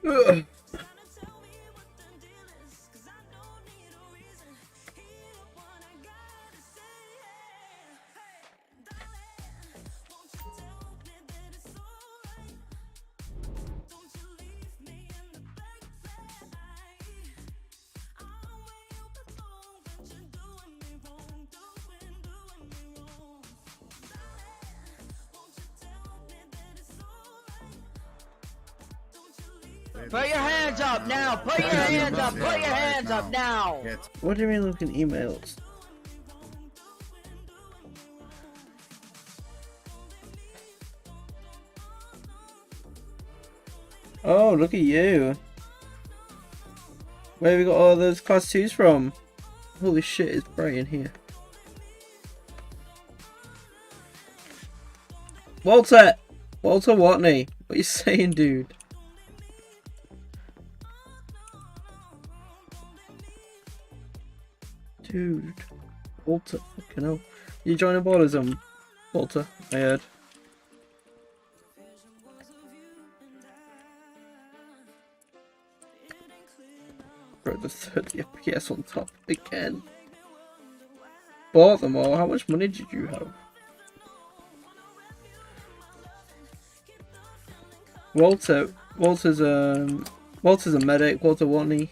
Ugh. Put your hands up now! Put your hands up! Put your hands up now! What do you mean looking emails? Oh, look at you. Where have we got all those class 2s from? Holy shit, it's bright in here. Walter! Walter Watney. What are you saying, dude? Dude. Walter, fucking hell. You joining Ballism, Walter? I heard. Bro, the 30 FPS on top again. Bought them all. How much money did you have? Walter's a medic. Walter Watney.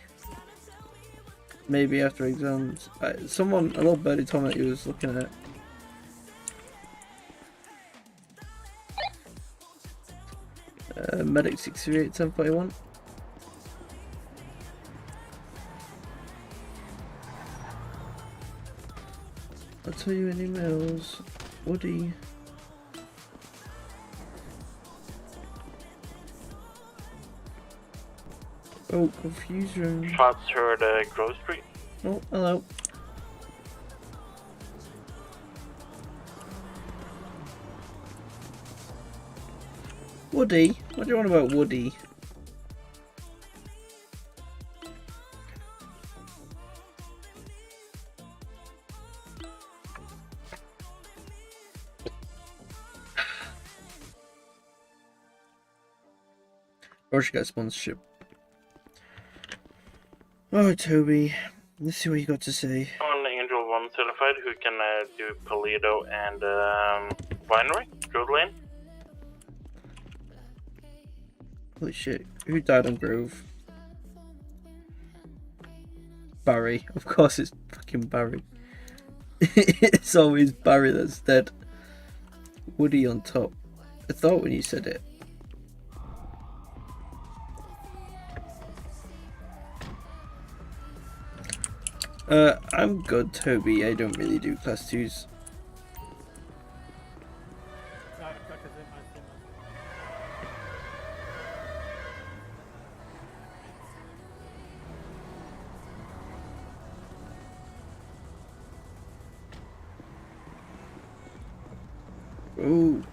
Maybe after exams. A little birdie told me that he was looking at it. Medic 638 1041. I'll tell you in emails. Woody. Oh, confusion. Shots heard Grove Street. Oh, hello. Woody? What do you want about Woody? Or she got sponsorship. Oh, Toby. Let's see what you got to say. On Angel 1 certified who can do Paleto and Winery, Grove Lane. Holy shit. Who died on Grove? Barry. Of course it's fucking Barry. It's always Barry that's dead. Woody on top. I thought when you said it. I'm good, Toby. I don't really do class 2s. Ooh,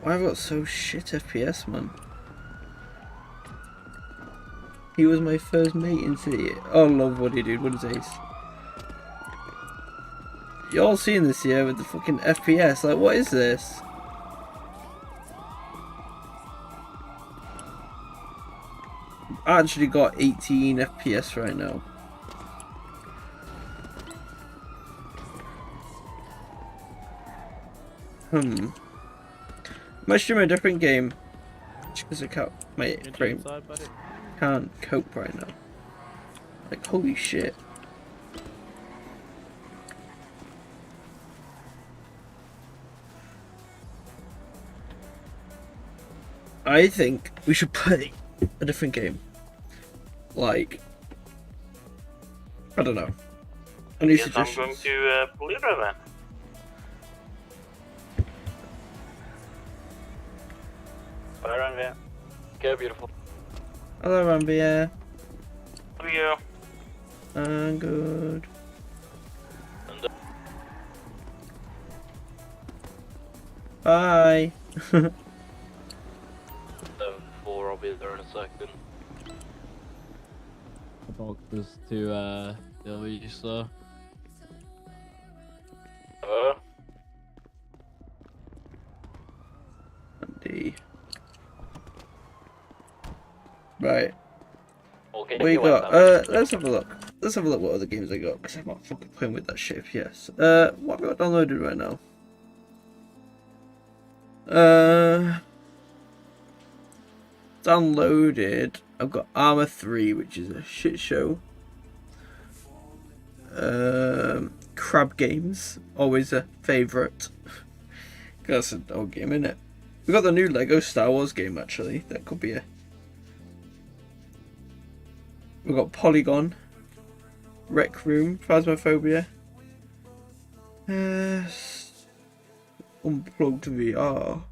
why have I got so shit FPS, man? He was my first mate in City. Oh, love Woody, dude. What is ace? You all seen this here with the fucking FPS? Like, what is this? I actually got 18 FPS right now. Might stream a different game. Because I can't, my brain can't cope right now. Like, holy shit. I think we should play a different game. Like, I don't know. Any suggestions? I'm going to Paleto then. Bye, Ranvia. Go, beautiful. Hello, Rambia. How are you? I'm good. Bye. 7-4, I'll be there in a second. Boxes to Billy, so. Andy. Right. you You went got? down. Let's have a look. Let's have a look what other games I got, because I'm not fucking playing with that shit. Yes. What have I got downloaded right now? Downloaded. I've got Arma 3, which is a shit show. Crab Games, always a favourite. That's an old game, isn't it? We got the new Lego Star Wars game actually. That could be a. We've got Polygon, Rec Room, Phasmophobia, Unplugged VR.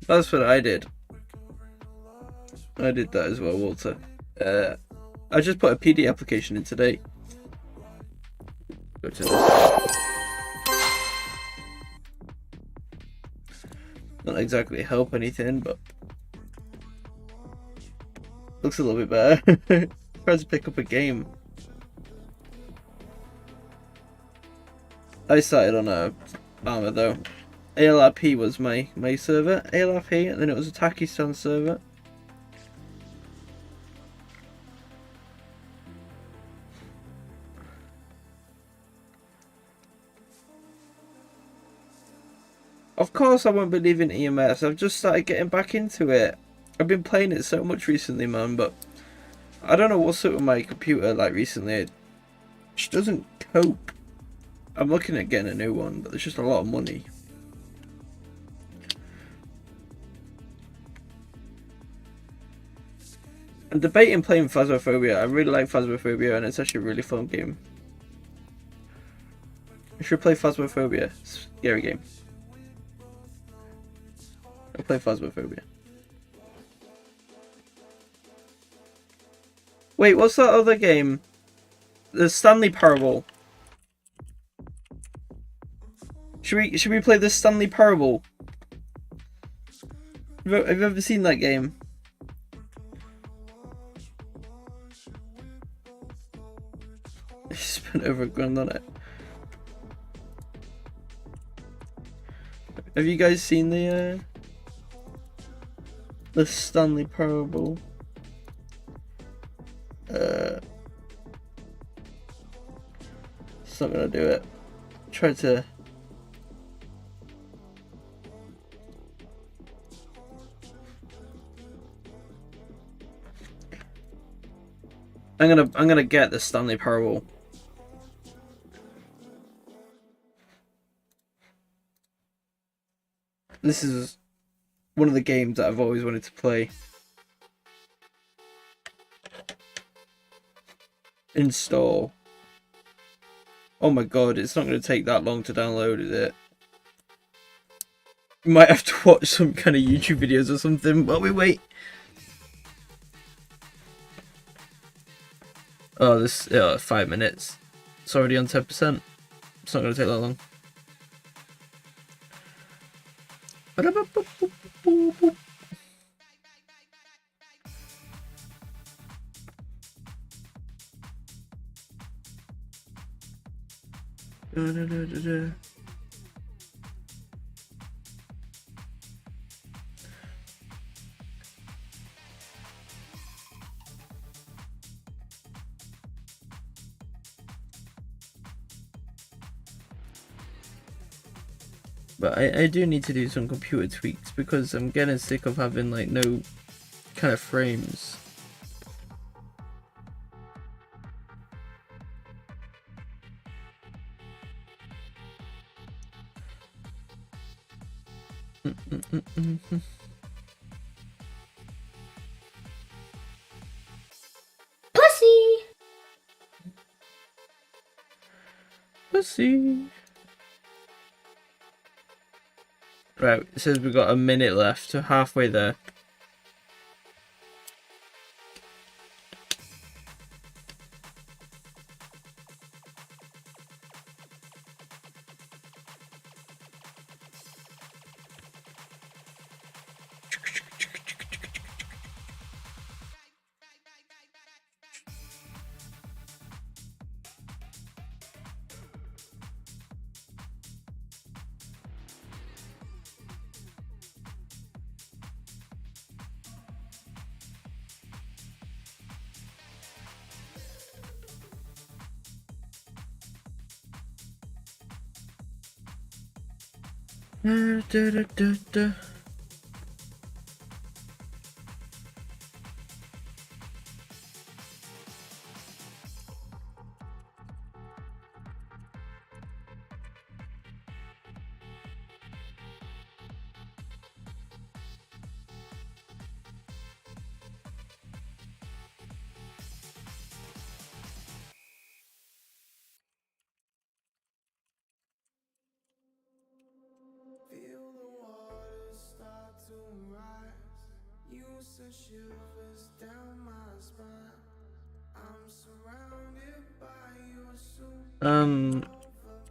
That's what I did. I did that as well, Walter. I just put a PD application in today. Go to this. Not exactly help anything, but looks a little bit better. Tries to pick up a game. I started on a Arma though. ALRP was my server, ALRP, and then it was a Takistan server. Of course I won't be leaving EMS, I've just started getting back into it. I've been playing it so much recently, man, but I don't know what's up with my computer like recently. It just doesn't cope. I'm looking at getting a new one, but there's just a lot of money. I'm debating playing Phasmophobia. I really like Phasmophobia and it's actually a really fun game. I should play Phasmophobia. It's a scary game. I'll play Phasmophobia. Wait, what's that other game? The Stanley Parable. Should we play the Stanley Parable? Have you ever seen that game? I spent over $1,000 on it. Have you guys seen the Stanley Parable? It's not gonna do it. Try to. I'm gonna get the Stanley Parable. This is one of the games that I've always wanted to play. Install. Oh my god, it's not going to take that long to download, is it? We might have to watch some kind of YouTube videos or something while we wait. Oh, this 5 minutes. It's already on 10%. It's not going to take that long. But I do need to do some computer tweaks because I'm getting sick of having like no kind of frames. Pussy! Pussy. Right, it says we've got a minute left, so halfway there.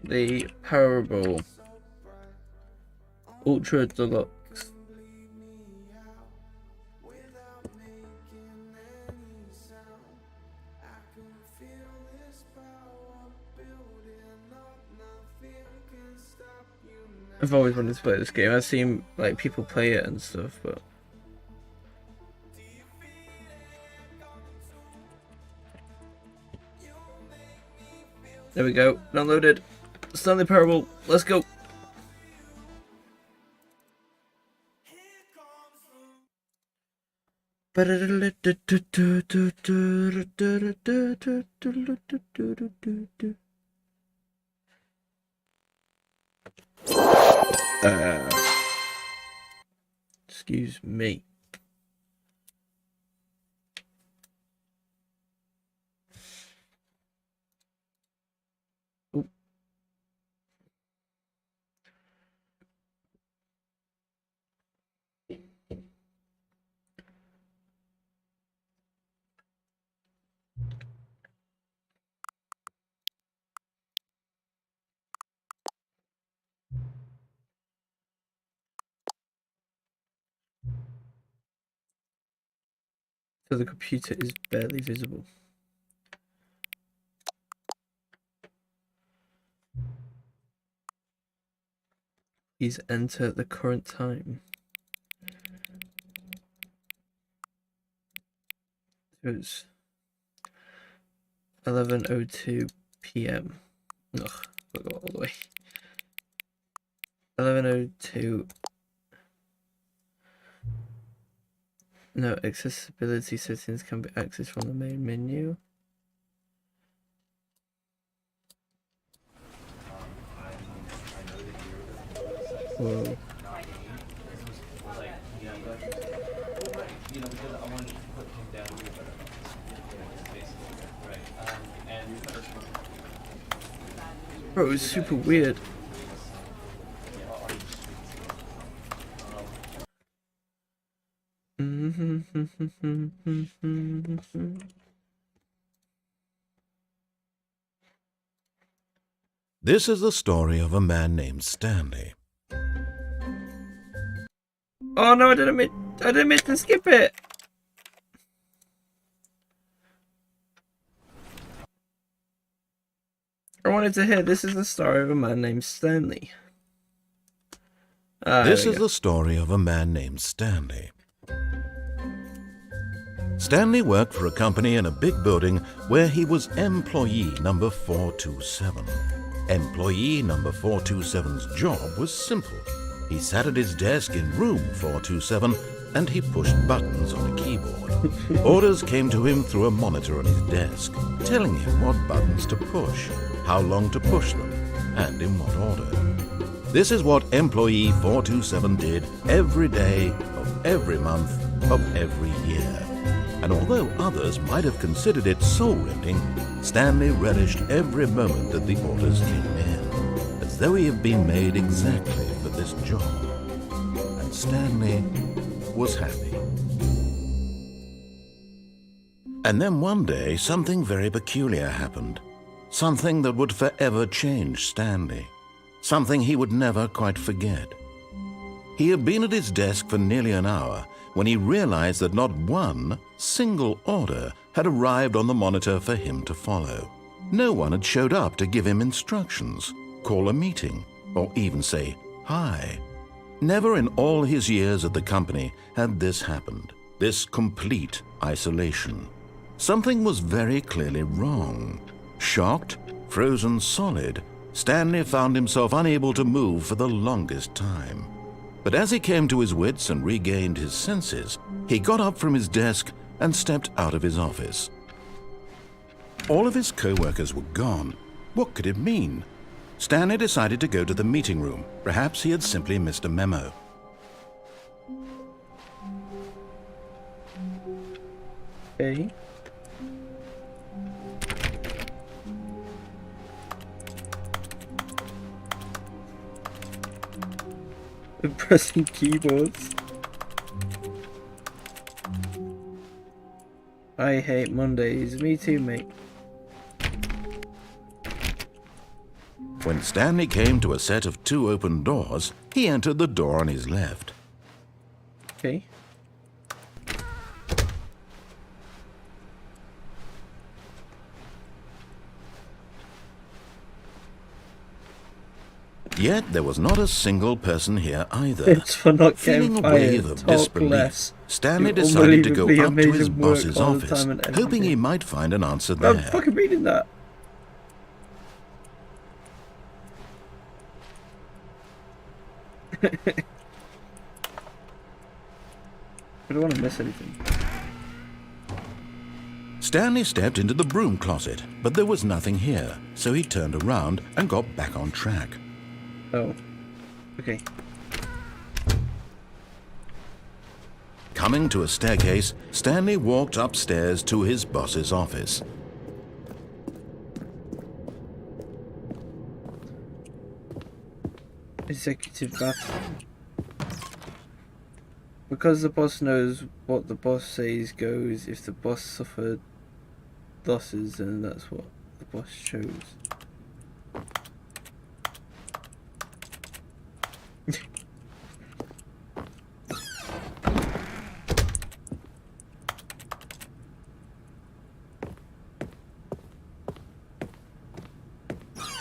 The Parable Ultra Deluxe. I've always wanted to play this game. I've seen like people play it and stuff, but there we go. Downloaded. Stanley Parable. Let's go. Excuse me. So the computer is barely visible. Please enter the current time. So it's 11:02 p.m. Ugh, I'll go all the way. 11:02. No, accessibility settings can be accessed from the main menu. Whoa. Bro, it's super weird. This is the story of a man named Stanley. Oh no, I didn't mean to skip it. I wanted to hear this is the story of a man named Stanley. This is the story of a man named Stanley. Stanley worked for a company in a big building where he was employee number 427. Employee number 427's job was simple. He sat at his desk in room 427 and he pushed buttons on a keyboard. Orders came to him through a monitor on his desk, telling him what buttons to push, how long to push them, and in what order. This is what employee 427 did every day of every month of every year. And although others might have considered it soul-rending, Stanley relished every moment that the orders came in, as though he had been made exactly for this job. And Stanley was happy. And then one day, something very peculiar happened. Something that would forever change Stanley. Something he would never quite forget. He had been at his desk for nearly an hour when he realized that not one single order had arrived on the monitor for him to follow. No one had showed up to give him instructions, call a meeting, or even say hi. Never in all his years at the company had this happened, this complete isolation. Something was very clearly wrong. Shocked, frozen solid, Stanley found himself unable to move for the longest time. But as he came to his wits and regained his senses, he got up from his desk and stepped out of his office. All of his co-workers were gone. What could it mean? Stanley decided to go to the meeting room. Perhaps he had simply missed a memo. Okay. Pressing keyboards. I hate Mondays. Me too, mate. When Stanley came to a set of 2 open doors, he entered the door on his left. Okay. Yet there was not a single person here either. It's for not Feeling getting a wave fired. of Talk disbelief, less. Stanley Do decided to go unbelievably up to his amazing work boss's all the office, time and every hoping day. he might find an answer I'm there. fucking reading that. I don't want to miss anything. Stanley stepped into the broom closet, but there was nothing here, so he turned around and got back on track. Oh. Okay. Coming to a staircase, Stanley walked upstairs to his boss's office. Executive bathroom. Because the boss knows what the boss says goes, if the boss suffered losses, then that's what the boss chose.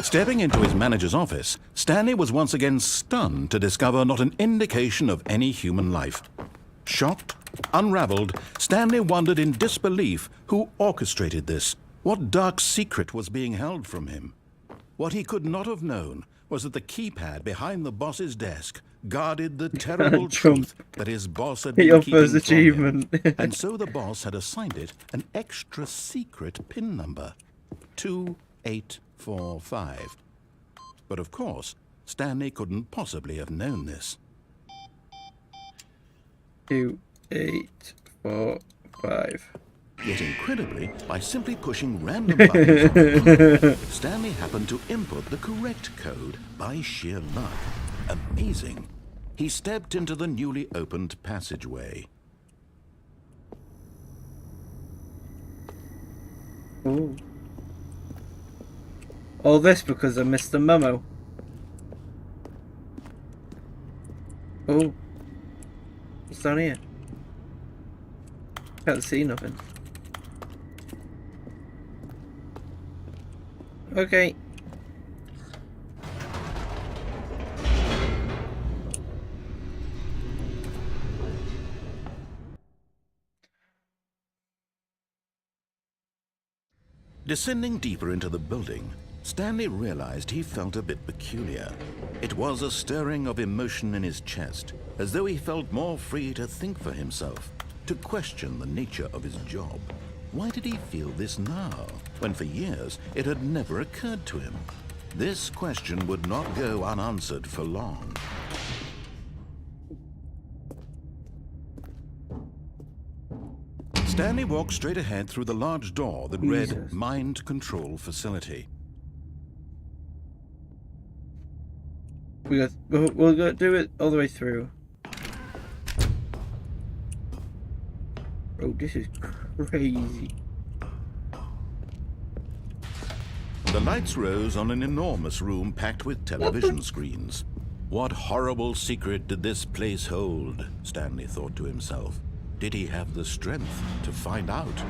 Stepping into his manager's office, Stanley was once again stunned to discover not an indication of any human life. Shocked, unraveled, Stanley wondered in disbelief who orchestrated this. What dark secret was being held from him? What he could not have known was that the keypad behind the boss's desk guarded the terrible Trump. truth that his boss had Your been keeping first from him. achievement. And so the boss had assigned it an extra secret PIN number, 2845. But of course, Stanley couldn't possibly have known this. 2, 8, 4, 5. Yet incredibly, by simply pushing random buttons on the panel, Stanley happened to input the correct code by sheer luck. Amazing. He stepped into the newly opened passageway. Ooh. All this because I missed the memo. Oh. What's down here? Can't see nothing. Okay. Descending deeper into the building, Stanley realized he felt a bit peculiar. It was a stirring of emotion in his chest, as though he felt more free to think for himself, to question the nature of his job. Why did he feel this now, when for years it had never occurred to him? This question would not go unanswered for long. Stanley walked straight ahead through the large door that read Jesus. Mind Control Facility. We'll go do it all the way through. Oh, this is crazy. The lights rose on an enormous room packed with television screens. What horrible secret did this place hold? Stanley thought to himself. Did he have the strength to find out?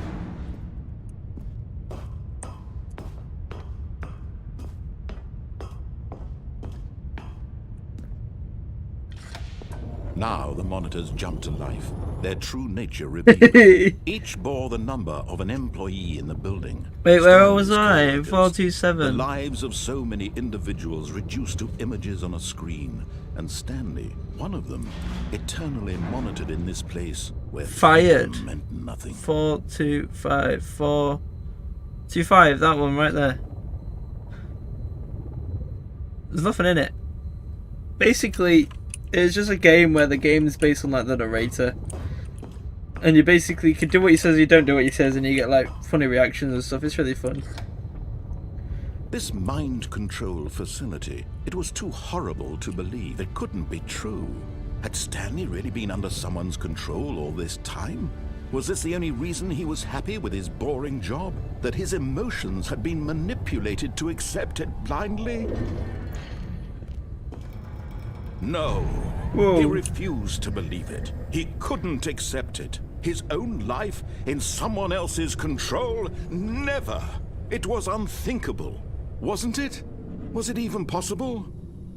Now the monitors jumped to life, their true nature revealed. Each bore the number of an employee in the building. Wait, where was Stanley's I? coworkers, 427. The lives of so many individuals reduced to images on a screen, and Stanley, one of them, eternally monitored in this place where Fired. freedom meant nothing. 425. 425. That one right there. There's nothing in it. Basically, it's just a game where the game is based on like the narrator, and you basically can do what he says, you don't do what he says, and you get like funny reactions and stuff. It's really fun. This mind control facility, it was too horrible to believe. It couldn't be true. Had Stanley really been under someone's control all this time? Was this the only reason he was happy with his boring job? That his emotions had been manipulated to accept it blindly? No. Whoa. He refused to believe it. He couldn't accept it. His own life in someone else's control? Never. It was unthinkable. Wasn't it? Was it even possible?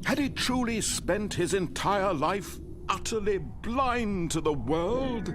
Had he truly spent his entire life utterly blind to the world?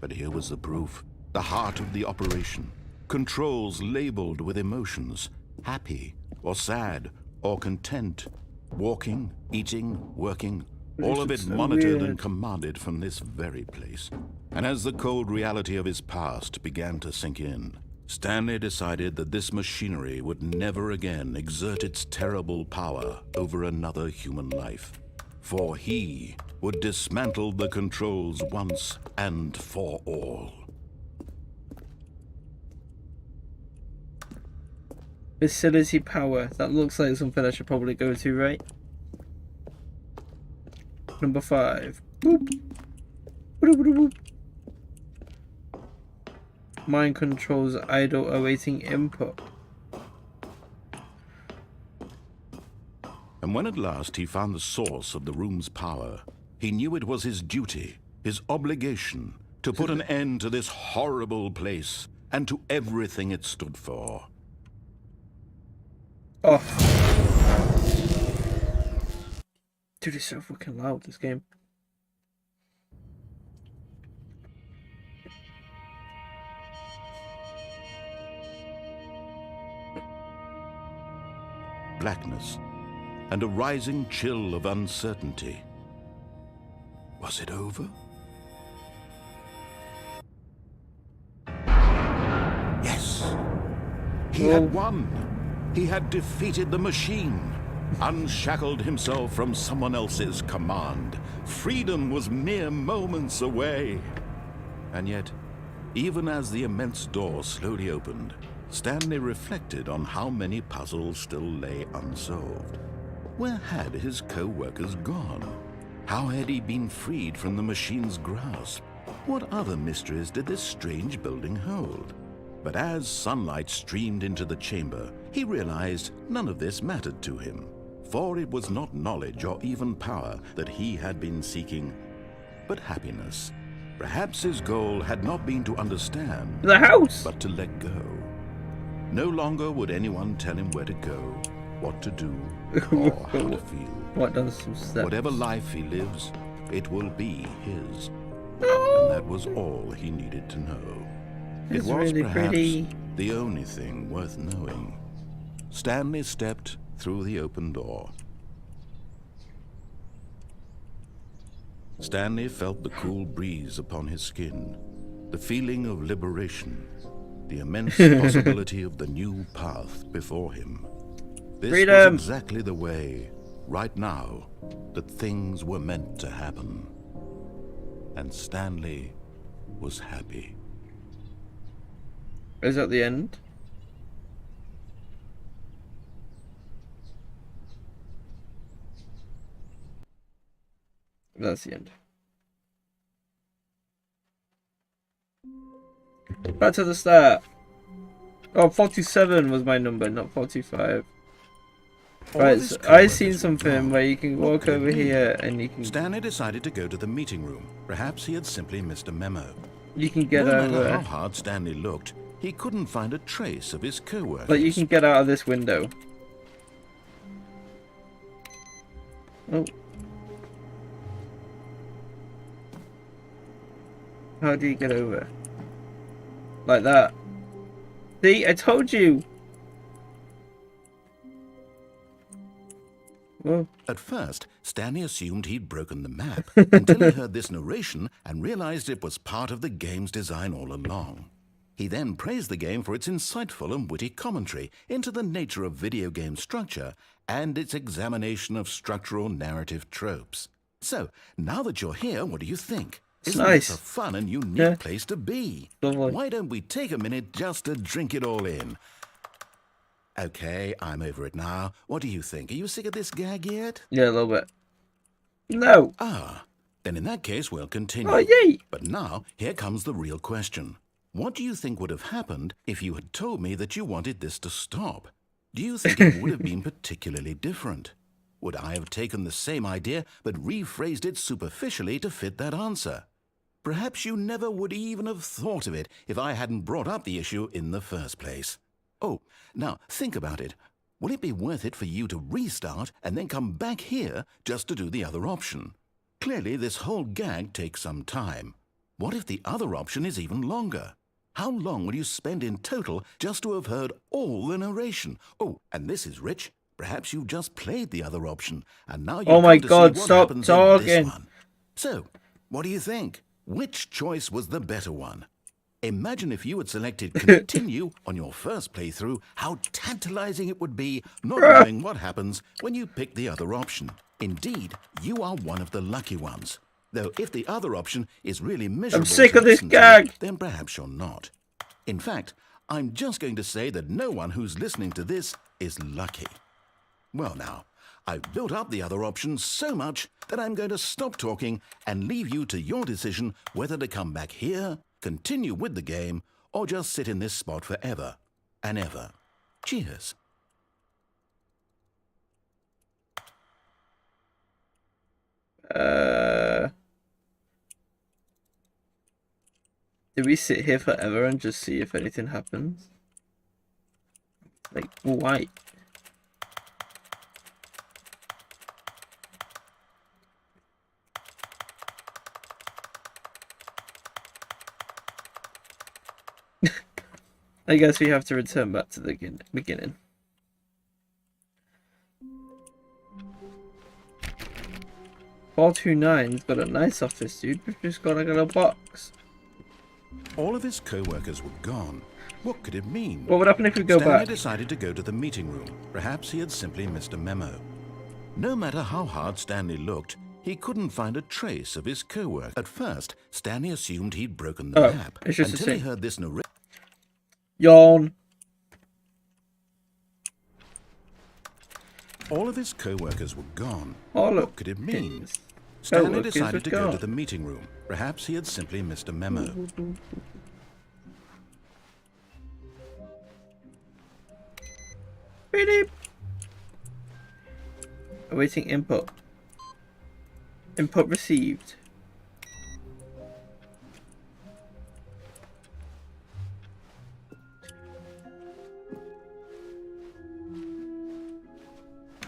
But here was the proof. The heart of the operation. Controls labeled with emotions. Happy or sad or content. Walking, eating, working. All of it so monitored weird. and commanded from this very place. And as the cold reality of his past began to sink in, Stanley decided that this machinery would never again exert its terrible power over another human life. For he would dismantle the controls once and for all. Facility power. That looks like something I should probably go to, right? Number 5. Boop. Boop, boop, boop. Mind controls idle awaiting input. And when at last he found the source of the room's power, he knew it was his duty, his obligation, to put an end to this horrible place and to everything it stood for. Oh. Dude, it's so fucking loud, this game. Blackness and a rising chill of uncertainty. Was it over? Yes. He had won. He had defeated the machine, unshackled himself from someone else's command. Freedom was mere moments away. And yet, even as the immense door slowly opened, Stanley reflected on how many puzzles still lay unsolved. Where had his co-workers gone? How had he been freed from the machine's grasp? What other mysteries did this strange building hold? But as sunlight streamed into the chamber, he realized none of this mattered to him, for it was not knowledge or even power that he had been seeking, but happiness. Perhaps his goal had not been to understand, The house! but to let go. No longer would anyone tell him where to go, what to do, or how to feel. What does some steps? Whatever life he lives, it will be his. And that was all he needed to know. It's It was really perhaps pretty. the only thing worth knowing. Stanley stepped through the open door. Stanley felt the cool breeze upon his skin, the feeling of liberation, the immense possibility of the new path before him. This Freedom! was exactly the way, right now, that things were meant to happen. And Stanley was happy. Is that the end? That's the end. Back to the start. Oh, 47 was my number, not 45. Right, this so I co-workers seen were something gone. where you can What walk could it over be? here and you can Stanley decided to go to the meeting room. Perhaps he had simply missed a memo. get No matter how over. hard Stanley looked, he couldn't find a trace of his co-workers. Like you can get out of this window. Oh. How do you get over? Like that. See, I told you! Whoa. At first, Stanley assumed he'd broken the map until he heard this narration and realized it was part of the game's design all along. He then praised the game for its insightful and witty commentary into the nature of video game structure and its examination of structural narrative tropes. So, now that you're here, what do you think? Isn't Nice. this a fun and unique Yeah. place to be? Lovely. Why don't we take a minute just to drink it all in? Okay, I'm over it now. What do you think? Are you sick of this gag yet? Yeah, a little bit. No! Ah, then in that case we'll continue. Oh, yay! But now, here comes the real question. What do you think would have happened if you had told me that you wanted this to stop? Do you think it would have been particularly different? Would I have taken the same idea but rephrased it superficially to fit that answer? Perhaps you never would even have thought of it if I hadn't brought up the issue in the first place. Oh, now think about it. Will it be worth it for you to restart and then come back here just to do the other option? Clearly, this whole gag takes some time. What if the other option is even longer? How long will you spend in total just to have heard all the narration? Oh, and this is Rich. Perhaps you've just played the other option, and now you've Oh my come to God, see what stop happens in this talking. one. So, what do you think? Which choice was the better one? Imagine if you had selected continue on your first playthrough, how tantalizing it would be not knowing what happens when you pick the other option. Indeed, you are one of the lucky ones. Though if the other option is really miserable sick to of this listen to, gag. then perhaps you're not. In fact, I'm just going to say that no one who's listening to this is lucky. Well now, I've built up the other option so much that I'm going to stop talking and leave you to your decision whether to come back here, continue with the game, or just sit in this spot forever and ever. Cheers. Do we sit here forever and just see if anything happens? Like, why? I guess we have to return back to the beginning. "429's got a nice office, dude. We've just got like a little box." All of his co-workers were gone. What could it mean? What would happen if we go Stanley back? decided to go to the meeting room. Perhaps he had simply missed a memo. No matter how hard Stanley looked, he couldn't find a trace of his co-worker. At first, Stanley assumed he'd broken the Oh, map it's just a until he thing. heard this narration. Yawn. All of his co-workers were gone. Oh, look. What could it mean? His Stanley co-workers decided were to go to gone. the meeting room. Perhaps he had simply missed a memo. Beep. Awaiting input. Input received.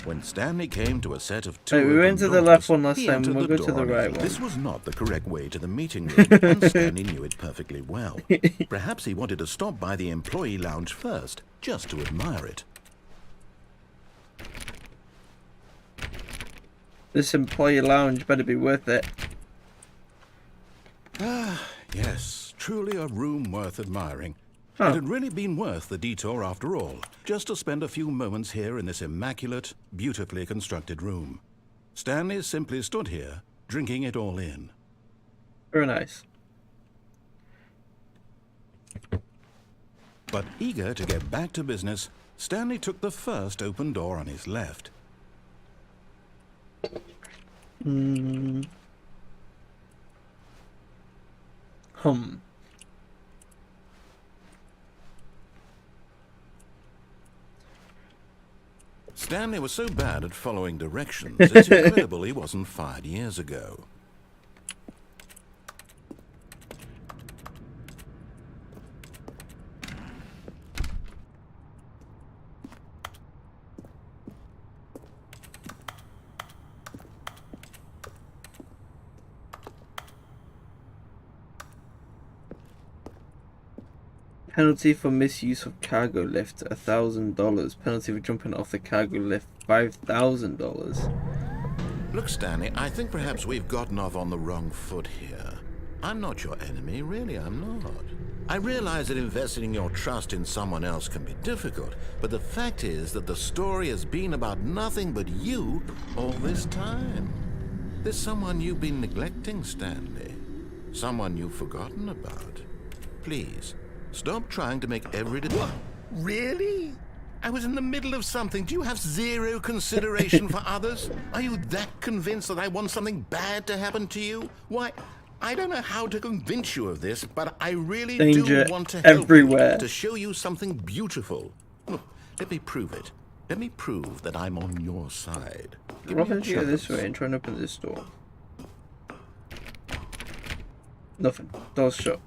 When Stanley came to a set of two Wait, we open went to the doors, left one last he time, entered we'll the go to door the on his right left. one. This was not the correct way to the meeting room, and Stanley knew it perfectly well. Perhaps he wanted to stop by the employee lounge first, just to admire it. This employee lounge better be worth it. Yes, truly a room worth admiring. Huh. It had really been worth the detour after all, just to spend a few moments here in this immaculate, beautifully constructed room. Stanley simply stood here, drinking it all in. Very nice. But eager to get back to business, Stanley took the first open door on his left. Stanley was so bad at following directions, it's incredible he wasn't fired years ago. Penalty for misuse of cargo lift, $1,000. Penalty for jumping off the cargo lift, $5,000. Look, Stanley, I think perhaps we've gotten off on the wrong foot here. I'm not your enemy, really, I'm not. I realize that investing your trust in someone else can be difficult, but the fact is that the story has been about nothing but you all this time. There's someone you've been neglecting, Stanley. Someone you've forgotten about. Please, stop trying to make every... What? Really? I was in the middle of something. Do you have zero consideration for others? Are you that convinced that I want something bad to happen to you? Why, I don't know how to convince you of this, but I really Danger do want to help everywhere. you, to show you something beautiful. Look, let me prove it. Let me prove that I'm on your side. Give Why me a don't you go this chance. way and try and open this door? Nothing. Door's shut.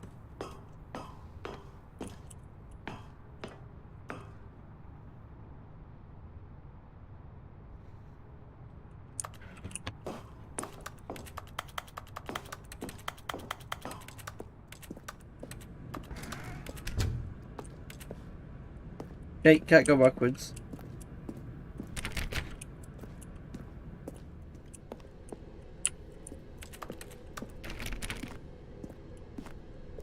Okay, can't go backwards.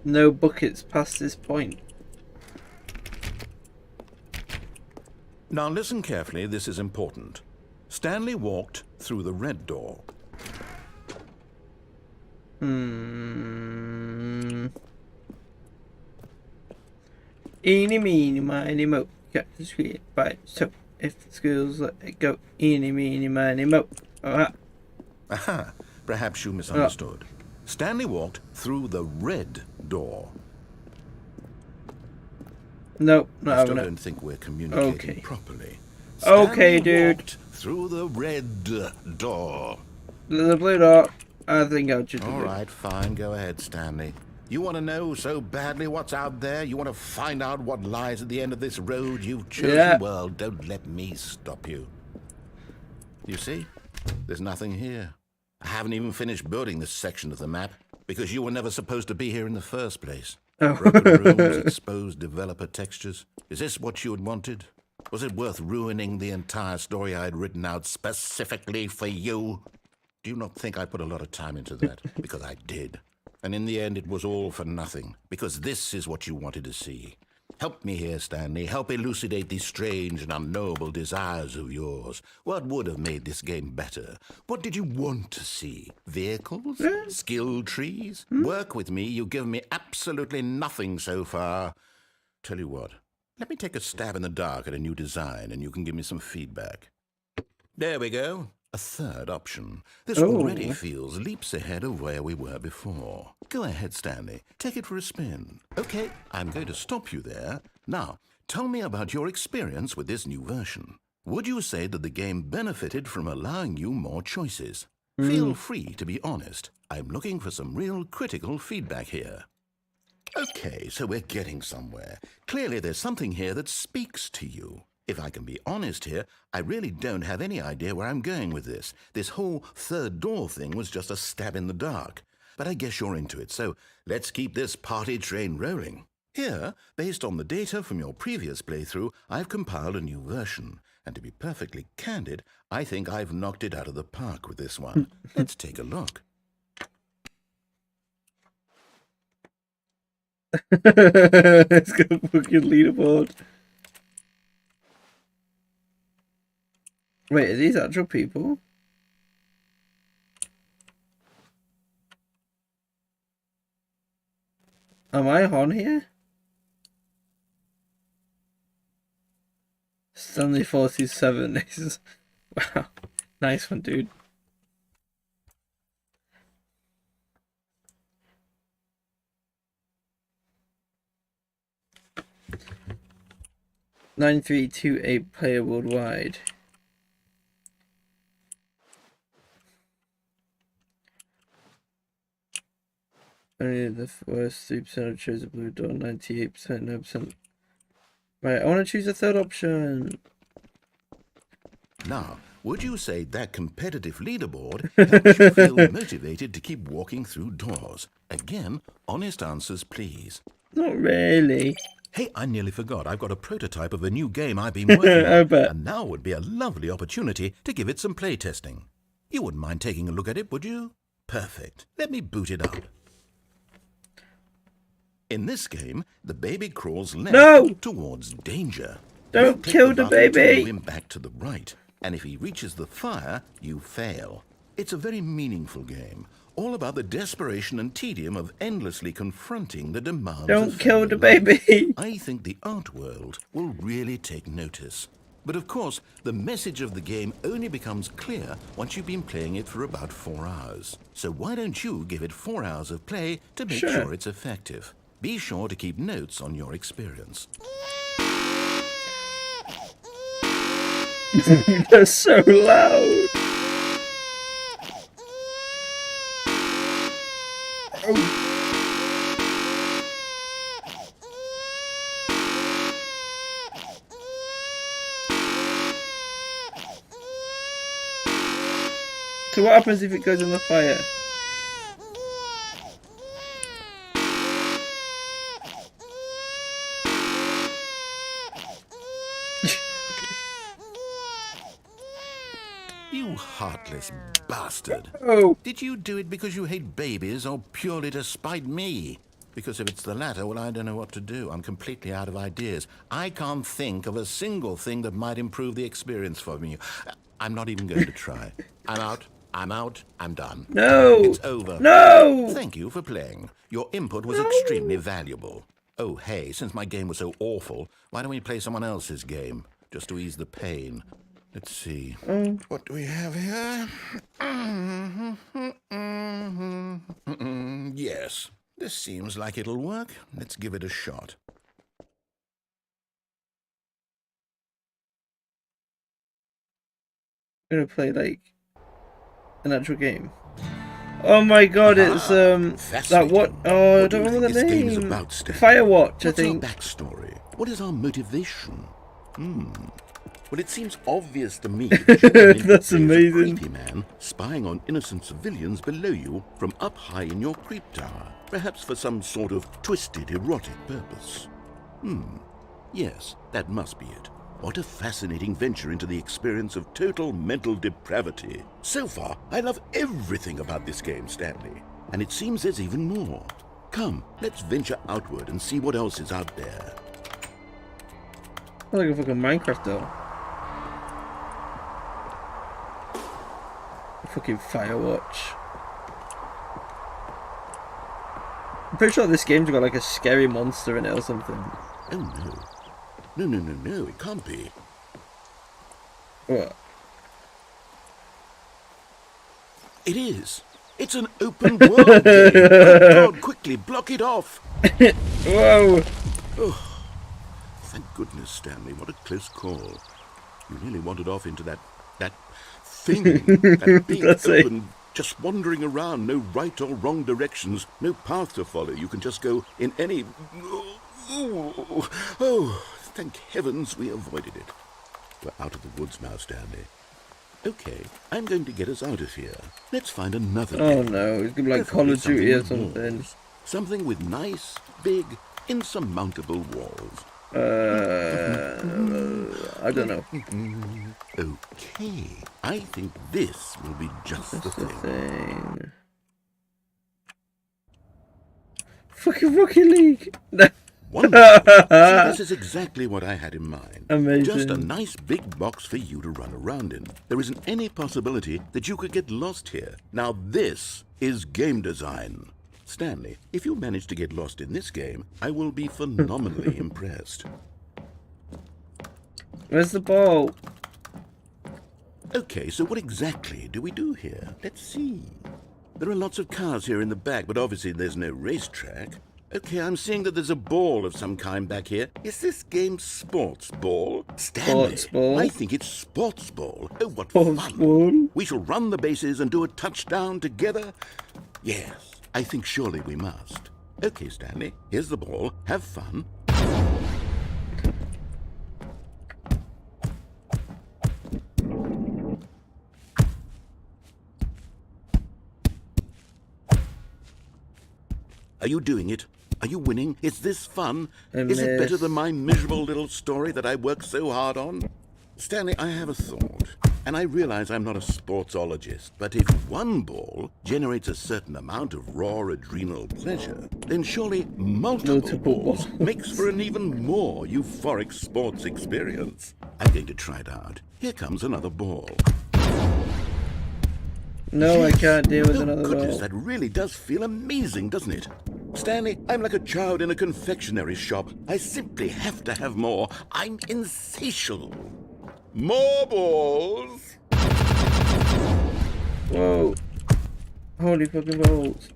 No buckets past this point. Now listen carefully, this is important. Stanley walked through the red door. Eeny, meeny, miny, mo. Got the sweet bite. So, if the schools let it go. Eeny, meeny, miny, mo. Aha, perhaps you misunderstood. Stanley walked through the red door. Nope, not I still having it. don't think we're communicating Okay. properly. Okay, Stanley dude. walked through the red door. The blue dot. I think I'll just. All right, fine. Go ahead, Stanley. You want to know so badly what's out there? You want to find out what lies at the end of this road you've chosen? Yeah. Well, don't let me stop you. You see? There's nothing here. I haven't even finished building this section of the map because you were never supposed to be here in the first place. Oh. Broken rooms, exposed developer textures. Is this what you had wanted? Was it worth ruining the entire story I had written out specifically for you? Do you not think I put a lot of time into that? Because I did. And in the end, it was all for nothing. Because this is what you wanted to see. Help me here, Stanley. Help elucidate these strange and unknowable desires of yours. What would have made this game better? What did you want to see? Vehicles? Skill trees? Work with me. You've given me absolutely nothing so far. Tell you what. Let me take a stab in the dark at a new design, and you can give me some feedback. There we go. A third option. This already feels leaps ahead of where we were before. Go ahead, Stanley. Take it for a spin. Okay, I'm going to stop you there. Now, tell me about your experience with this new version. Would you say that the game benefited from allowing you more choices? Feel free to be honest. I'm looking for some real critical feedback here. Okay, so we're getting somewhere. Clearly there's something here that speaks to you. If I can be honest here, I really don't have any idea where I'm going with this. This whole third door thing was just a stab in the dark. But I guess you're into it, so let's keep this party train rolling. Here, based on the data from your previous playthrough, I've compiled a new version. And to be perfectly candid, I think I've knocked it out of the park with this one. Let's take a look. Let's go fucking leaderboard. Wait, are these actual people? Am I on here? Stanley 47. Wow. Nice one, dude. $9328 player worldwide. Only the first 3% have chosen blue door, 98%, 9%. Right, I want to choose the third option. Now, would you say that competitive leaderboard helps you feel motivated to keep walking through doors? Again, honest answers, please. Not really. Hey, I nearly forgot. I've got a prototype of a new game I've been working I on, bet. and now would be a lovely opportunity to give it some play testing. You wouldn't mind taking a look at it, would you? Perfect. Let me boot it up. In this game, the baby crawls left No! towards danger. Don't You click kill the button to baby! move him back to the right, and if he reaches the fire, you fail. It's a very meaningful game, all about the desperation and tedium of endlessly confronting the demands Don't of kill the family life. baby. I think the art world will really take notice. But of course, the message of the game only becomes clear once you've been playing it for about 4 hours. So why don't you give it 4 hours of play to make Sure. sure it's effective? Be sure to keep notes on your experience. They're so loud. So what happens if it goes in the fire? You heartless bastard. Oh, Did you do it because you hate babies or purely to spite me? Because if it's the latter, well, I don't know what to do. I'm completely out of ideas. I can't think of a single thing that might improve the experience for me. I'm not even going to try. I'm out. I'm out. I'm done. no. It's over. No. Thank you for playing. Your input was extremely valuable. Oh, hey, since my game was so awful, why don't we play someone else's game? Just to ease the pain. Let's see. What do we have here? Yes, this seems like it'll work. Let's give it a shot. I'm gonna play like an actual game. Oh my god, it's that what? Oh, I What do don't you remember think the this game is name. about, Stan? Firewatch, I What's think. our backstory? What is our motivation? Well, it seems obvious to me that you're an That's infiltrated amazing. creepy man spying on innocent civilians below you from up high in your creep tower, perhaps for some sort of twisted erotic purpose. Yes, that must be it. What a fascinating venture into the experience of total mental depravity. So far, I love everything about this game, Stanley. And it seems there's even more. Come, let's venture outward and see what else is out there. I like a fucking Minecraft though. Fucking Firewatch. I'm pretty sure this game's got like a scary monster in it or something. Oh, no. No, it can't be. What? It is. It's an open world game. Oh, God, quickly, block it off. Whoa! Thank goodness, Stanley. What a close call. You really wandered off into that thing. That big That's it. open, just wandering around. No right or wrong directions. No path to follow. You can just go in any... Oh, thank heavens we avoided it. We're out of the woods now, Stanley. Okay, I'm going to get us out of here. Let's find another Oh game. no, it's gonna be like Preferably Call of Duty or with something. walls. Something with nice, big, insurmountable walls. I don't know. Okay, I think this will be just the That's the thing. thing. Fucking Rocket League! Wonderful. See, this is exactly what I had in mind. Amazing. Just a nice big box for you to run around in. There isn't any possibility that you could get lost here. Now this is game design. Stanley, if you manage to get lost in this game, I will be phenomenally impressed. Where's the ball? Okay, so what exactly do we do here? Let's see. There are lots of cars here in the back, but obviously there's no racetrack. Okay, I'm seeing that there's a ball of some kind back here. Is this game sports ball? Stanley, Sports ball? I think it's sports ball. Oh, what Sports fun. ball? We shall run the bases and do a touchdown together? Yes, I think surely we must. Okay, Stanley, here's the ball. Have fun. Are you doing it? Are you winning? Is this fun? I Is it better miss. than my miserable little story that I worked so hard on? Stanley, I have a thought. And I realize I'm not a sportsologist, but if one ball generates a certain amount of raw adrenal pleasure, then surely multiple balls makes for an even more euphoric sports experience. I'm going to try it out. Here comes another ball. No, I Yes. can't deal with Oh, another goodness, ball. that really does feel amazing, doesn't it? Stanley, I'm like a child in a confectionery shop. I simply have to have more. I'm insatiable. More balls! Whoa. Holy fucking balls.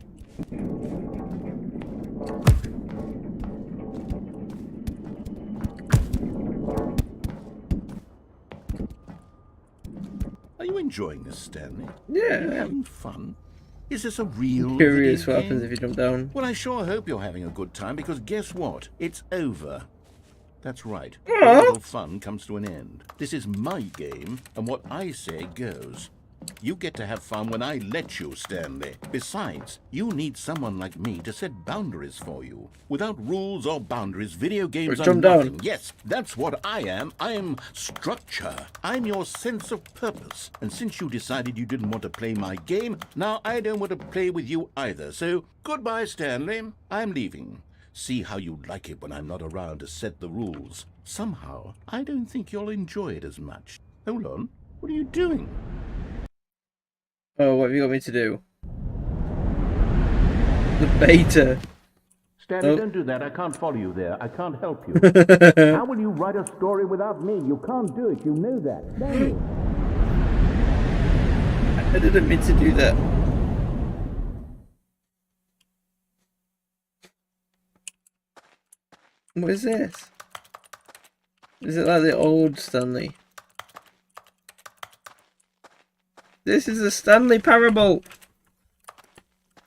Are you enjoying this, Stanley? Are you Yeah. having fun? Is this a real Curious video what happens game? if you jump down. Well, I sure hope you're having a good time, because guess what? It's over. That's right. Aw. All little fun comes to an end. This is my game, and what I say goes. You get to have fun when I let you, Stanley. Besides, you need someone like me to set boundaries for you. Without rules or boundaries, video games are jump down. nothing. Yes, that's what I am. I am structure. I'm your sense of purpose. And since you decided you didn't want to play my game, now I don't want to play with you either. So, goodbye, Stanley. I'm leaving. See how you like it when I'm not around to set the rules. Somehow, I don't think you'll enjoy it as much. Hold on. What are you doing? Oh, what have you got me to do? The beta. Stanley, Oh. don't do that. I can't follow you there. I can't help you. How will you write a story without me? You can't do it. You know that. Stanley. I didn't mean to do that. What is this? Is it like the old Stanley? This is the Stanley Parable!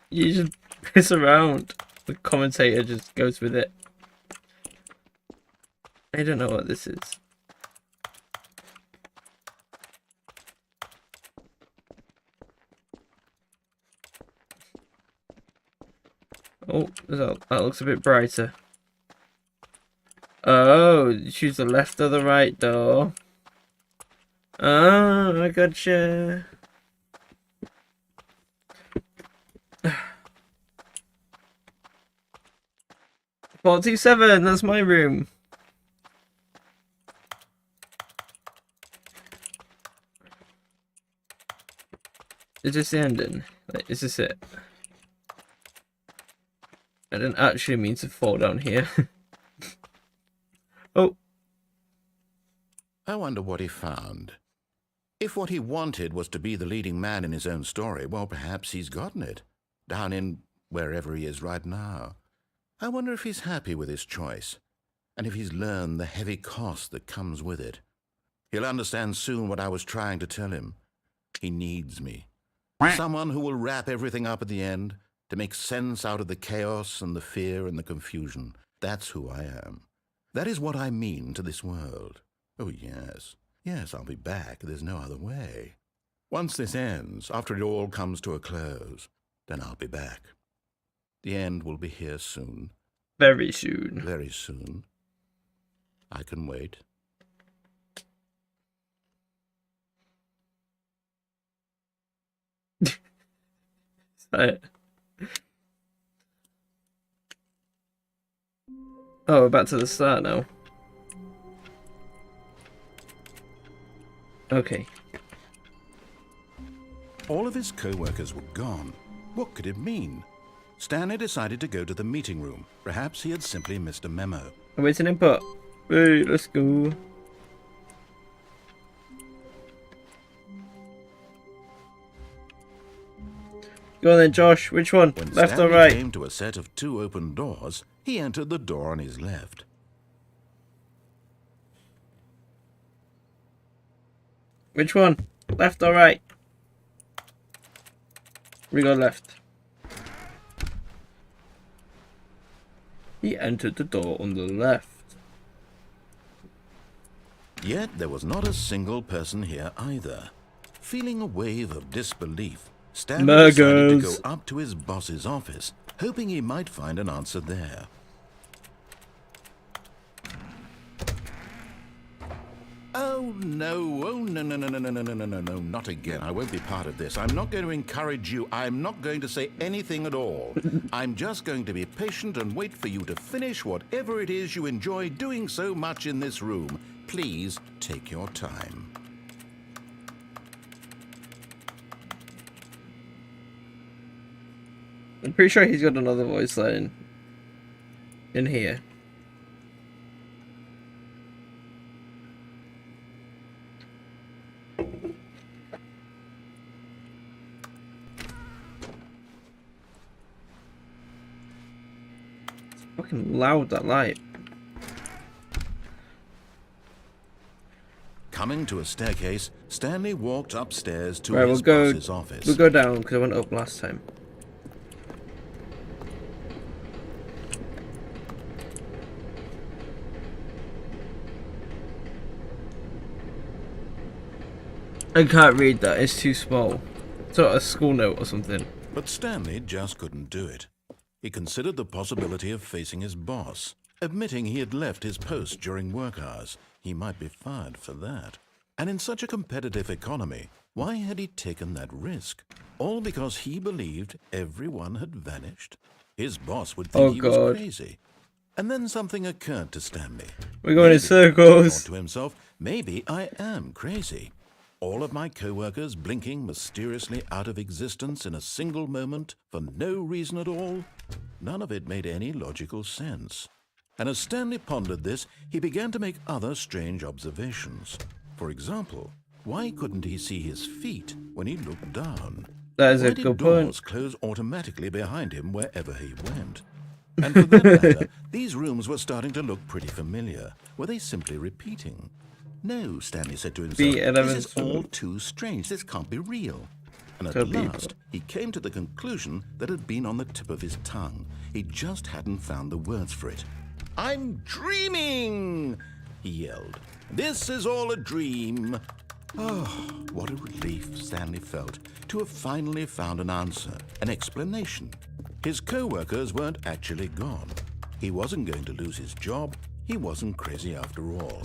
You just piss around. The commentator just goes with it. I don't know what this is. Oh, that looks a bit brighter. Oh, choose the left or the right door. Oh, I gotcha. .47, that's my room. Is this the ending? Like, is this it? I didn't actually mean to fall down here. Oh. I wonder what he found. If what he wanted was to be the leading man in his own story, well, perhaps he's gotten it. Down in wherever he is right now. I wonder if he's happy with his choice, and if he's learned the heavy cost that comes with it. He'll understand soon what I was trying to tell him. He needs me. Someone who will wrap everything up at the end, to make sense out of the chaos and the fear and the confusion. That's who I am. That is what I mean to this world. Oh, yes. Yes, I'll be back. There's no other way. Once this ends, after it all comes to a close, then I'll be back. The end will be here soon. Very soon. Very soon. I can wait. Oh, we're back to the start now. Okay. All of his co-workers were gone. What could it mean? Stanley decided to go to the meeting room. Perhaps he had simply missed a memo. Awaiting input. Hey, let's go. Go on then, Josh. Which one? When Left Stanley or right? came to a set of 2 open doors, he entered the door on his left. Which one? Left or right? We go left. He entered the door on the left. Yet there was not a single person here either. Feeling a wave of disbelief, Stanley decided to go Mergers. up to his boss's office, hoping he might find an answer there. Oh no, no, not again. I won't be part of this. I'm not going to encourage you. I'm not going to say anything at all. I'm just going to be patient and wait for you to finish whatever it is you enjoy doing so much in this room. Please take your time. I'm pretty sure he's got another voice line in here. It's fucking loud, that light. Coming to a staircase, Stanley walked upstairs to Right, his boss's office. We'll go down because I went up last time. I can't read that, it's too small. It's not a school note or something. But Stanley just couldn't do it. He considered the possibility of facing his boss, admitting he had left his post during work hours. He might be fired for that. And in such a competitive economy, why had he taken that risk? All because he believed everyone had vanished? His boss would think he was crazy. And then something occurred to Stanley. We're going in circles. He thought to himself, maybe I am crazy. All of my co-workers blinking mysteriously out of existence in a single moment for no reason at all? None of it made any logical sense. And as Stanley pondered this, he began to make other strange observations. For example, why couldn't he see his feet when he looked down? That is Why a did good doors point. close automatically behind him wherever he went? And for that matter, these rooms were starting to look pretty familiar. Were they simply repeating? No, Stanley said to himself, this is all too strange. This can't be real. And at last, he came to the conclusion that had been on the tip of his tongue. He just hadn't found the words for it. I'm dreaming, he yelled. This is all a dream. Oh, what a relief Stanley felt to have finally found an answer, an explanation. His co-workers weren't actually gone. He wasn't going to lose his job. He wasn't crazy after all.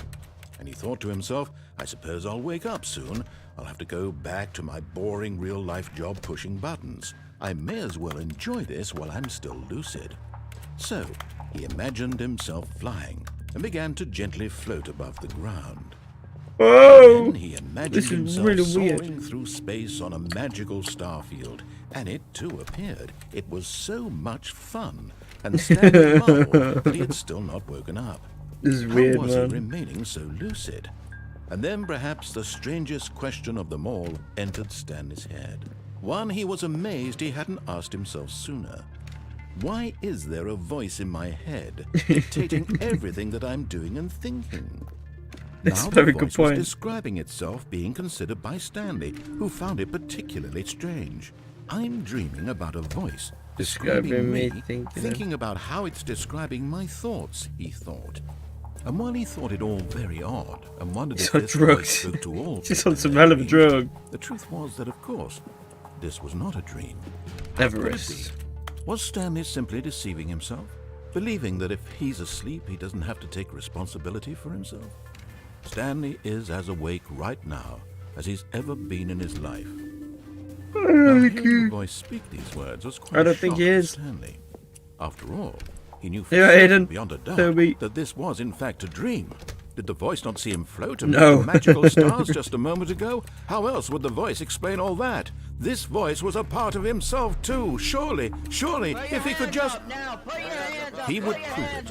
And he thought to himself, I suppose I'll wake up soon. I'll have to go back to my boring real-life job pushing buttons. I may as well enjoy this while I'm still lucid. So, he imagined himself flying and began to gently float above the ground. Then he imagined himself soaring through space on a magical star field, and it too appeared. It was so much fun, and Stanley marveled that he had still not woken up. This is weird, How was man. he remaining so lucid? And then perhaps the strangest question of them all entered Stanley's head. One he was amazed he hadn't asked himself sooner. Why is there a voice in my head dictating everything that I'm doing and thinking? That's Now a very the good voice was point. describing itself being considered by Stanley, who found it particularly strange. I'm dreaming about a voice Describing me thinking about how it's describing my thoughts, he thought. And while he thought it all very odd and wondered He's if on this drugs. voice spoke to all He's people on some in hell their of a dreams, drug. the truth was that, of course, this was not a dream. Could it Everest. be? Was Stanley simply deceiving himself, believing that if he's asleep, he doesn't have to take responsibility for himself? Stanley is as awake right now as he's ever been in his life. Now, hearing the voice speak these words was quite I a don't think shock he to is. Stanley. After all, he knew for Yeah, certain, Aiden. beyond a doubt, Toby. that this was in fact a dream. Did the voice not see him float amid No. the magical stars just a moment ago? How else would the voice explain all that? This voice was a part of himself too. Surely, if he could just... He would prove it.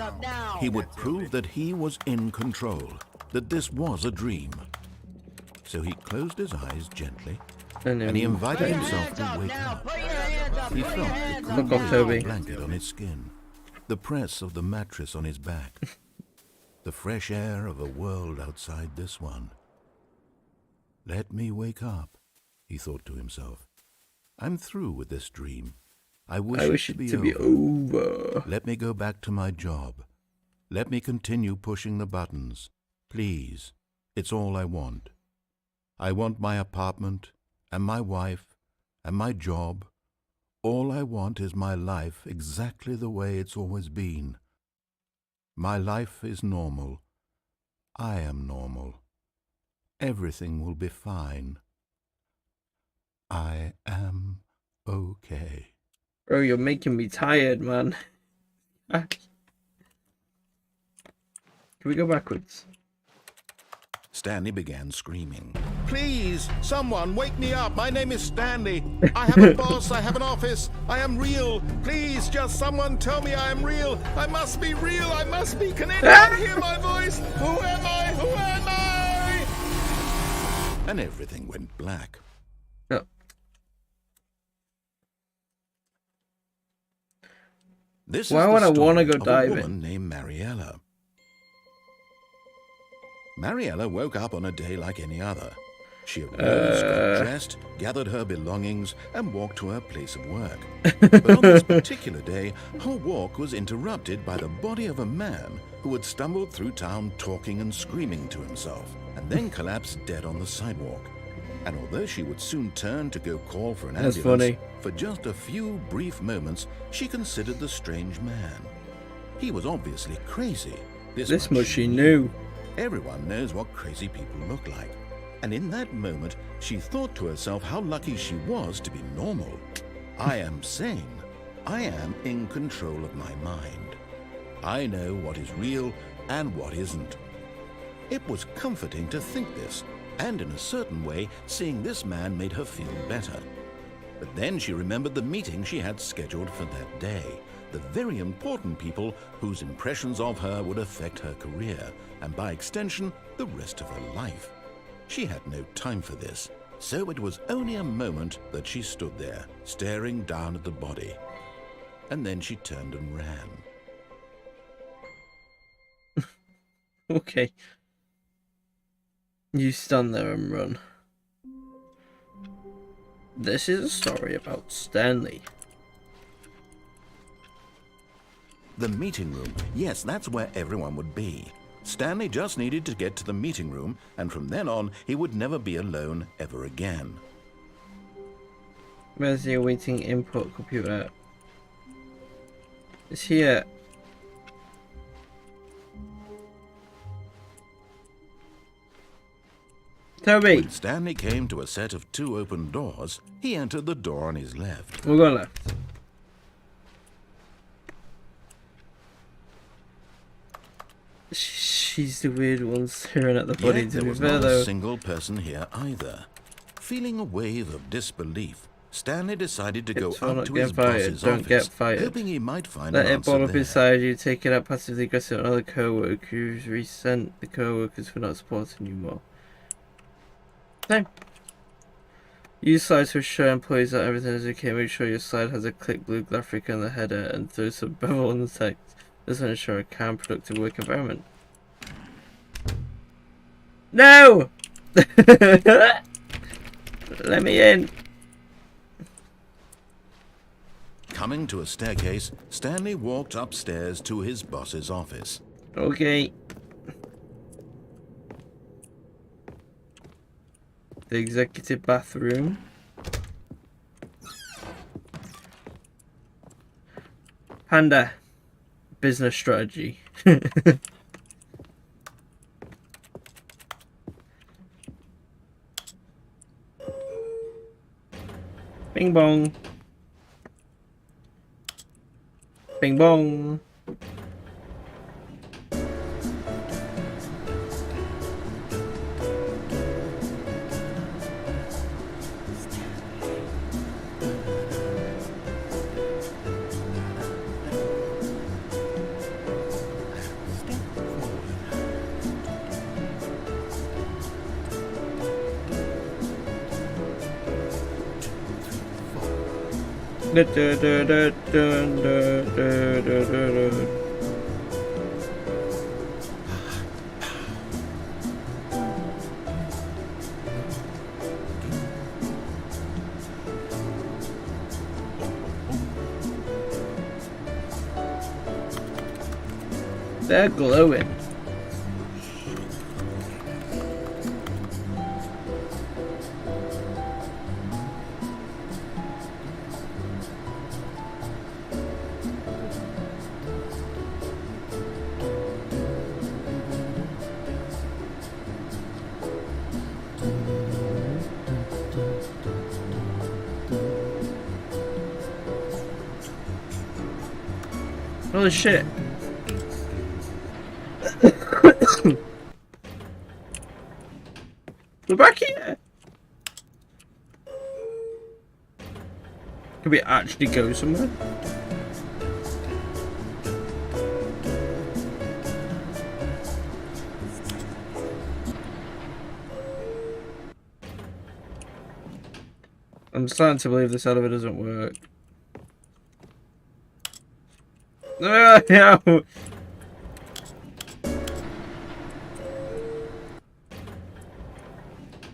He would prove that he was in control, that this was a dream. So he closed his eyes gently, and he invited himself to wake up. He felt the Look cool off, Toby. blanket on his skin, the press of the mattress on his back, the fresh air of a world outside this one. Let me wake up, he thought to himself. I'm through with this dream. I wish it to be over. Let me go back to my job. Let me continue pushing the buttons. Please, it's all I want. I want my apartment, and my wife, and my job, All I want is my life exactly the way it's always been. My life is normal. I am normal. Everything will be fine. I am okay. Bro, you're making me tired, man. Can we go backwards? Stanley began screaming. Please, someone, wake me up. My name is Stanley. I have a boss. I have an office. I am real. Please, just someone tell me I am real. I must be real. I must be. Can anyone hear my voice? Who am I? Who am I? And everything went black. No. This Why is would the I wanna story go of diving? a woman named Mariella. Mariella woke up on a day like any other. She arose, got dressed, gathered her belongings, and walked to her place of work. But on this particular day, her walk was interrupted by the body of a man who had stumbled through town talking and screaming to himself, and then collapsed dead on the sidewalk. And although she would soon turn to go call for an That's ambulance, funny. for just a few brief moments, she considered the strange man. He was obviously crazy. This much she knew. Everyone knows what crazy people look like. And in that moment, she thought to herself how lucky she was to be normal. I am sane. I am in control of my mind. I know what is real and what isn't. It was comforting to think this, and in a certain way, seeing this man made her feel better. But then she remembered the meeting she had scheduled for that day, the very important people whose impressions of her would affect her career, and by extension, the rest of her life. She had no time for this, so it was only a moment that she stood there, staring down at the body. And then she turned and ran. Okay. You stand there and run. This is a story about Stanley. The meeting room. Yes, that's where everyone would be. Stanley just needed to get to the meeting room, and from then on, he would never be alone ever again. Where's the awaiting input computer? It's here. Toby! When Stanley came to a set of 2 open doors, he entered the door on his left. We'll go left. She's the weird one staring at the body. Yet To there be was fair not though, a single person here either. Feeling a wave of disbelief, Stanley decided to go It's all up to not his get fired, boss's don't get office, fired. hoping he might find let an it answer ball up there. inside you, take it out passively aggressive on other co-workers, resent the co-workers for not supporting you more. Same. Use slides to show employees that everything is okay. Make sure your slide has a click blue graphic on the header and throw some bevel on the text. This will ensure a calm, productive work environment. No! Let me in. Coming to a staircase, Stanley walked upstairs to his boss's office. Okay. The executive bathroom. Panda. Business strategy. Bing bong. Bing bong. They're glowing. Holy shit. We're back here. Can we actually go somewhere? I'm starting to believe this elevator doesn't work. No!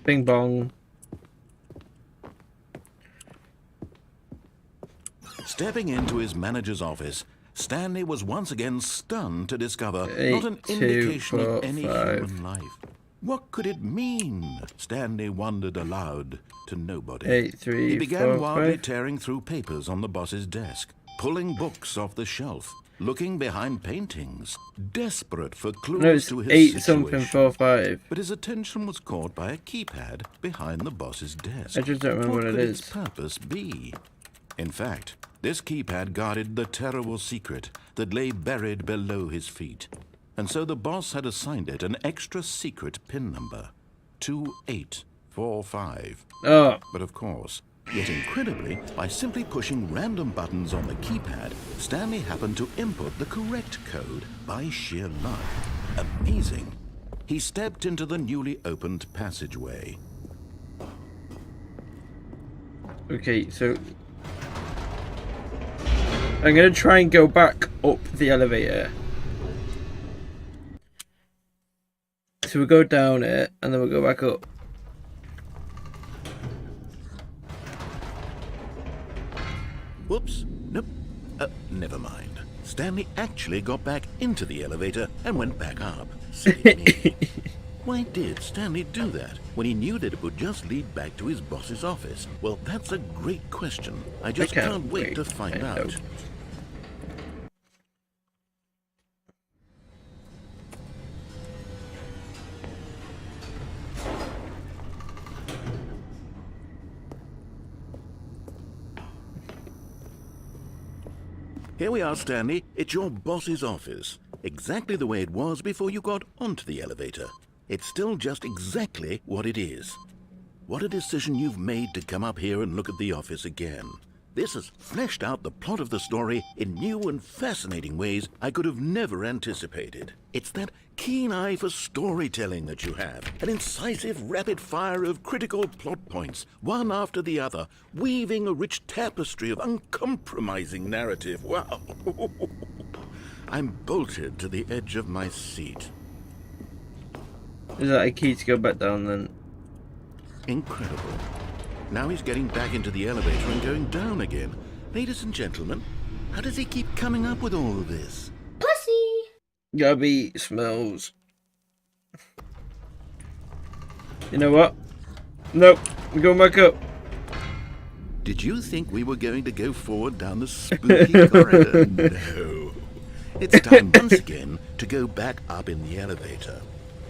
Bing bong. Stepping into his manager's office, Stanley was once again stunned to discover not an 8, 2, indication 4, of any 5. human life. What could it mean? Stanley wondered aloud to nobody. 8, 3, He began 4, wildly 5. tearing through papers on the boss's desk, pulling books off the shelf, looking behind paintings, desperate for clues No, it's to his 8 situation. something 4, 5. But his attention was caught by a keypad behind the boss's desk. I just don't remember what it could its is. purpose be? In fact, this keypad guarded the terrible secret that lay buried below his feet. And so the boss had assigned it an extra secret PIN number, 2845. Oh, But of course, yet incredibly, by simply pushing random buttons on the keypad, Stanley happened to input the correct code by sheer luck. Amazing. He stepped into the newly opened passageway. okay, so I'm gonna try and go back up the elevator. So we'll go down it and then we'll go back up. Whoops. Nope. Never mind. Stanley actually got back into the elevator and went back up. Silly me. Why did Stanley do that when he knew that it would just lead back to his boss's office? Well, that's a great question. I just can't wait to find out. Here we are, Stanley. It's your boss's office. Exactly the way it was before you got onto the elevator. It's still just exactly what it is. What a decision you've made to come up here and look at the office again. This has fleshed out the plot of the story in new and fascinating ways I could have never anticipated. It's that keen eye for storytelling that you have, an incisive rapid fire of critical plot points, one after the other, weaving a rich tapestry of uncompromising narrative. Wow! I'm bolted to the edge of my seat. Is that a key to go back down then? Incredible. Now he's getting back into the elevator and going down again. Ladies and gentlemen, how does he keep coming up with all of this? Gabby smells. You know what? Nope, we're going back up. Did you think we were going to go forward down the spooky corridor? No. It's time once again to go back up in the elevator.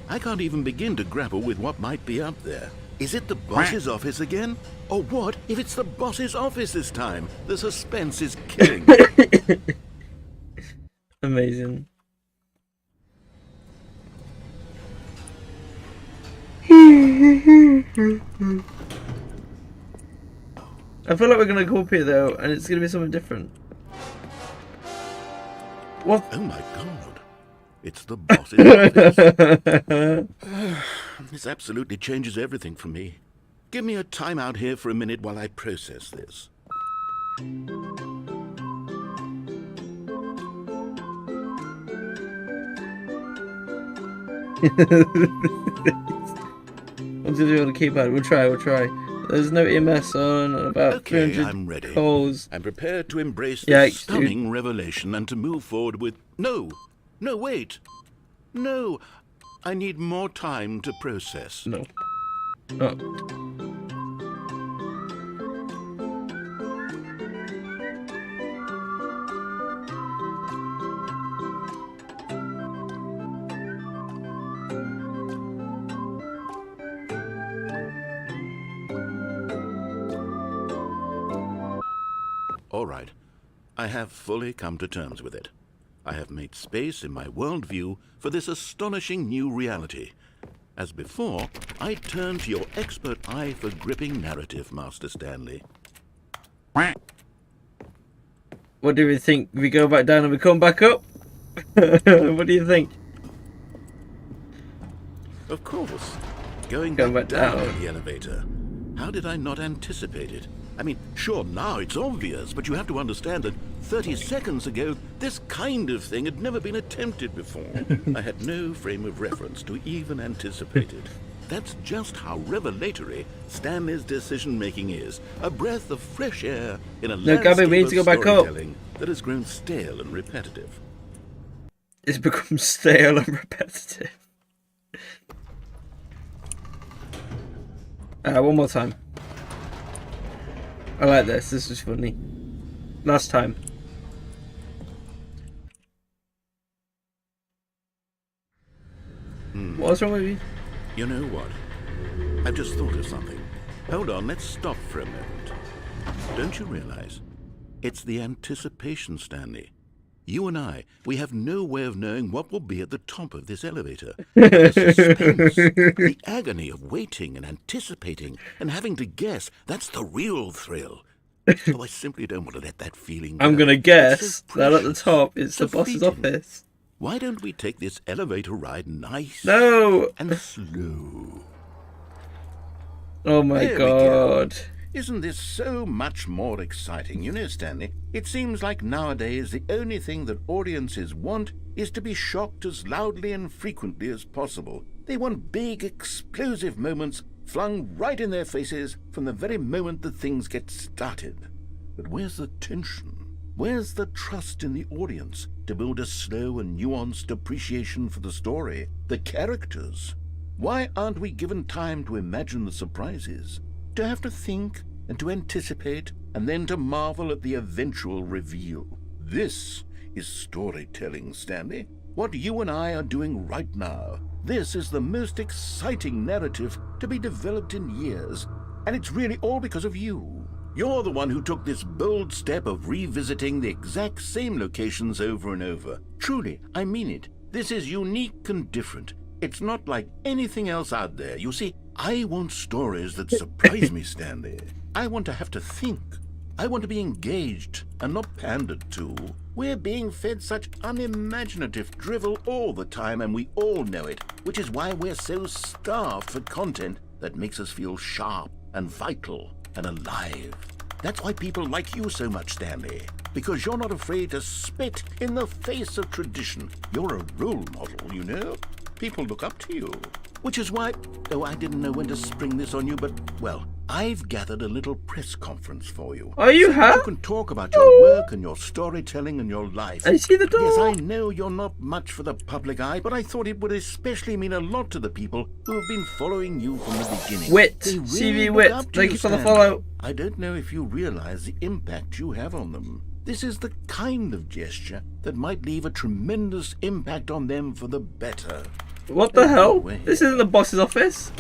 I can't even begin to grapple with what might be up there. Is it the boss's office again? Or what if it's the boss's office this time? The suspense is killing me. Amazing. I feel like we're gonna go up here though, and it's gonna be something different. What? Oh my god. It's the boss's office. This absolutely changes everything for me. Give me a time out here for a minute while I process this. What's it do on the keypad? We'll try. There's no EMS on and about Okay, 300 I'm ready. calls. I'm prepared to embrace Yikes, this stunning revelation and to move forward with... No, wait. No, I need more time to process. No. Oh. All right, I have fully come to terms with it. I have made space in my worldview for this astonishing new reality. As before, I turn to your expert eye for gripping narrative, Master Stanley. What do we think? We go back down and we come back up? What do you think? Of course. Going Go back back down down. in the elevator. How did I not anticipate it? I mean, sure, now it's obvious, but you have to understand that 30 seconds ago, this kind of thing had never been attempted before. I had no frame of reference to even anticipate it. That's just how revelatory Stanley's decision-making is. A breath of fresh air in a Gabby, we need to go back up. storytelling that has grown stale and repetitive. It's become stale and repetitive. One more time. I like this. This is funny. Last time. What's wrong with you? You know what? I've just thought of something. Hold on, let's stop for a moment. Don't you realize? It's the anticipation, Stanley. You and I, we have no way of knowing what will be at the top of this elevator. The suspense, the agony of waiting and anticipating and having to guess, that's the real thrill. So I simply don't want to let that feeling go. I'm gonna It's guess so that at the precious, top it's so the boss's fleeting. office. Why don't we take this elevator ride nice No! and slow? Oh my There we go. god. Isn't this so much more exciting? You know, Stanley, it seems like nowadays the only thing that audiences want is to be shocked as loudly and frequently as possible. They want big, explosive moments flung right in their faces from the very moment that things get started. But where's the tension? Where's the trust in the audience to build a slow and nuanced appreciation for the story, the characters? Why aren't we given time to imagine the surprises, to have to think and to anticipate, and then to marvel at the eventual reveal? This is storytelling, Stanley. What you and I are doing right now. This is the most exciting narrative to be developed in years, and it's really all because of you. You're the one who took this bold step of revisiting the exact same locations over and over. Truly, I mean it. This is unique and different. It's not like anything else out there. You see, I want stories that surprise me, Stanley. I want to have to think. I want to be engaged and not pandered to. We're being fed such unimaginative drivel all the time, and we all know it, which is why we're so starved for content that makes us feel sharp and vital and alive. That's why people like you so much, Stanley. Because you're not afraid to spit in the face of tradition. You're a role model, you know? People look up to you. Which is why, oh, I didn't know when to spring this on you, but, well, I've gathered a little press conference for you. Oh, you have? You can talk about your work and your storytelling and your life. I see the door. Yes, I know you're not much for the public eye, but I thought it would especially mean a lot to the people who have been following you from the beginning. Wit. They really CV look Wit. up to Thank you for the Stanley. follow. I don't know if you realize the impact you have on them. This is the kind of gesture that might leave a tremendous impact on them for the better. What the hell? wait. This isn't the boss's office.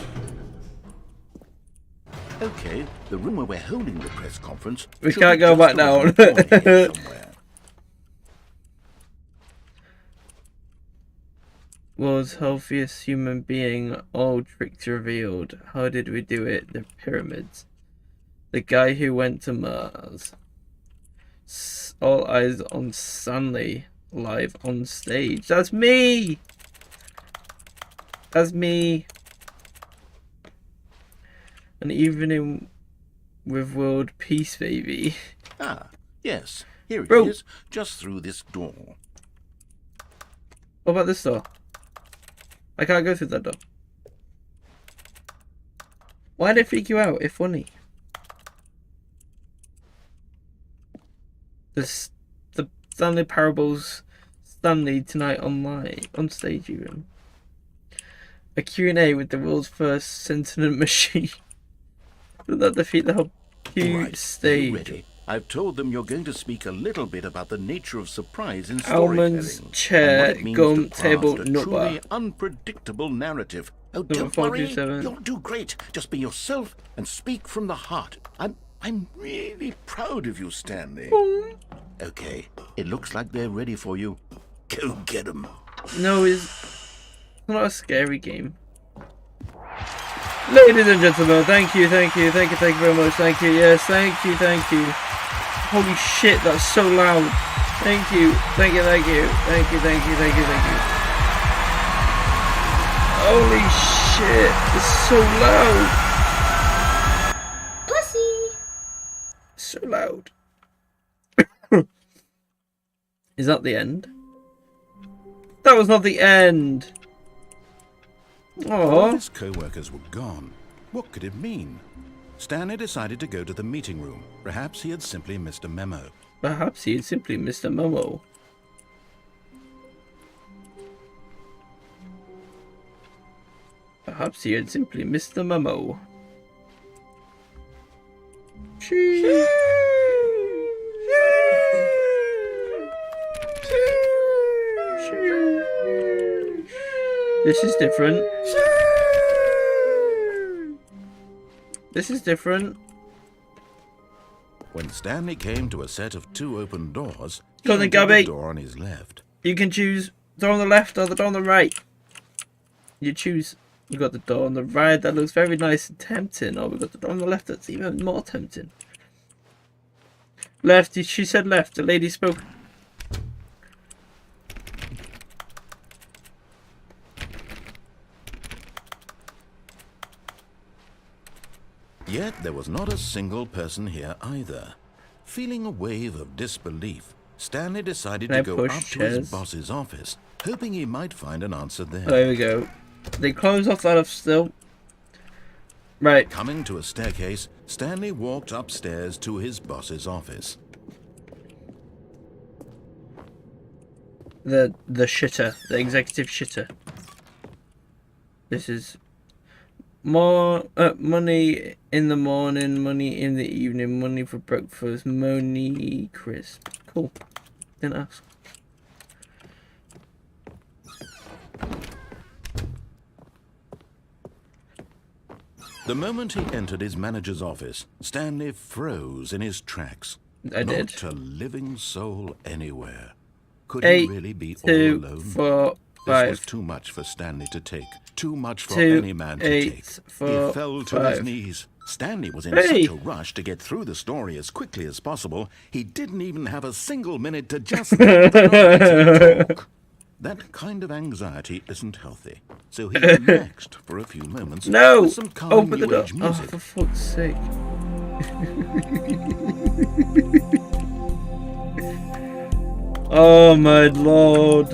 Okay, the room where we're holding the press conference. We should can't be go just back around down. the corner here somewhere. World's healthiest human being, all tricks revealed. How did we do it? The pyramids. The guy who went to Mars. All eyes on Stanley, live on stage. That's me! That's me! An evening with world peace, baby. Ah, yes, here it Bro. is, just through this door. What about this door? I can't go through that door. Why did it freak you out, if funny? The Stanley Parables Stanley tonight online, on stage even. A Q&A with the world's first sentient machine. Will that defeat the whole Q Right, you stage? ready? I've told them you're going to speak a little bit about the nature of surprise in storytelling. Almonds, chair, and what it means gum, to craft table, a nut truly bar. unpredictable narrative. Oh, Number don't worry, 427. you'll do great. Just be yourself and speak from the heart. I'm really proud of you, Stanley. Okay, it looks like they're ready for you. Go get him. No, it's not a scary game. Ladies and gentlemen, thank you very much, thank you, yes, thank you. Holy shit, that's so loud. Thank you. Holy shit, it's so loud. Pussy. So loud. Is that the end? That was not the end. All Oh, his co-workers were gone. What could it mean? Stanley decided to go to the meeting room. Perhaps he had simply missed a memo. perhaps he had simply missed a memo. Perhaps he had simply missed the memo. This is different. This is different. When Stanley came to a set of 2 open doors, he Go on then, entered Gabby. the door on his left. You can choose door on the left or the door on the right. You choose. We got the door on the right that looks very nice and tempting, or we got the door on the left that's even more tempting. Left, she said left. The lady spoke. Yet there was not a single person here either. Feeling a wave of disbelief, Stanley decided Can I to go push up to chairs? his boss's office, hoping he might find an answer there. There we go. They close off that off still. Right. Coming to a staircase, Stanley walked upstairs to his boss's office. The shitter. The executive shitter. This is more money in the morning, money in the evening, money for breakfast, money crisp. Cool. Didn't ask. The moment he entered his manager's office, Stanley froze in his tracks. I did. Not a living soul anywhere. Could 8, he really be 2, all alone? 4, This was 5. too much for Stanley to take. Too much for 2, any man to 8, take. 4, He fell to his 5. knees. Stanley was in Hey! such a rush to get through the story as quickly as possible, he didn't even have a single minute to just let the talk. That kind of anxiety isn't healthy, so he relaxed for a few moments No! with some calming Open the new door. age Oh, music. for fuck's sake. Oh my lord.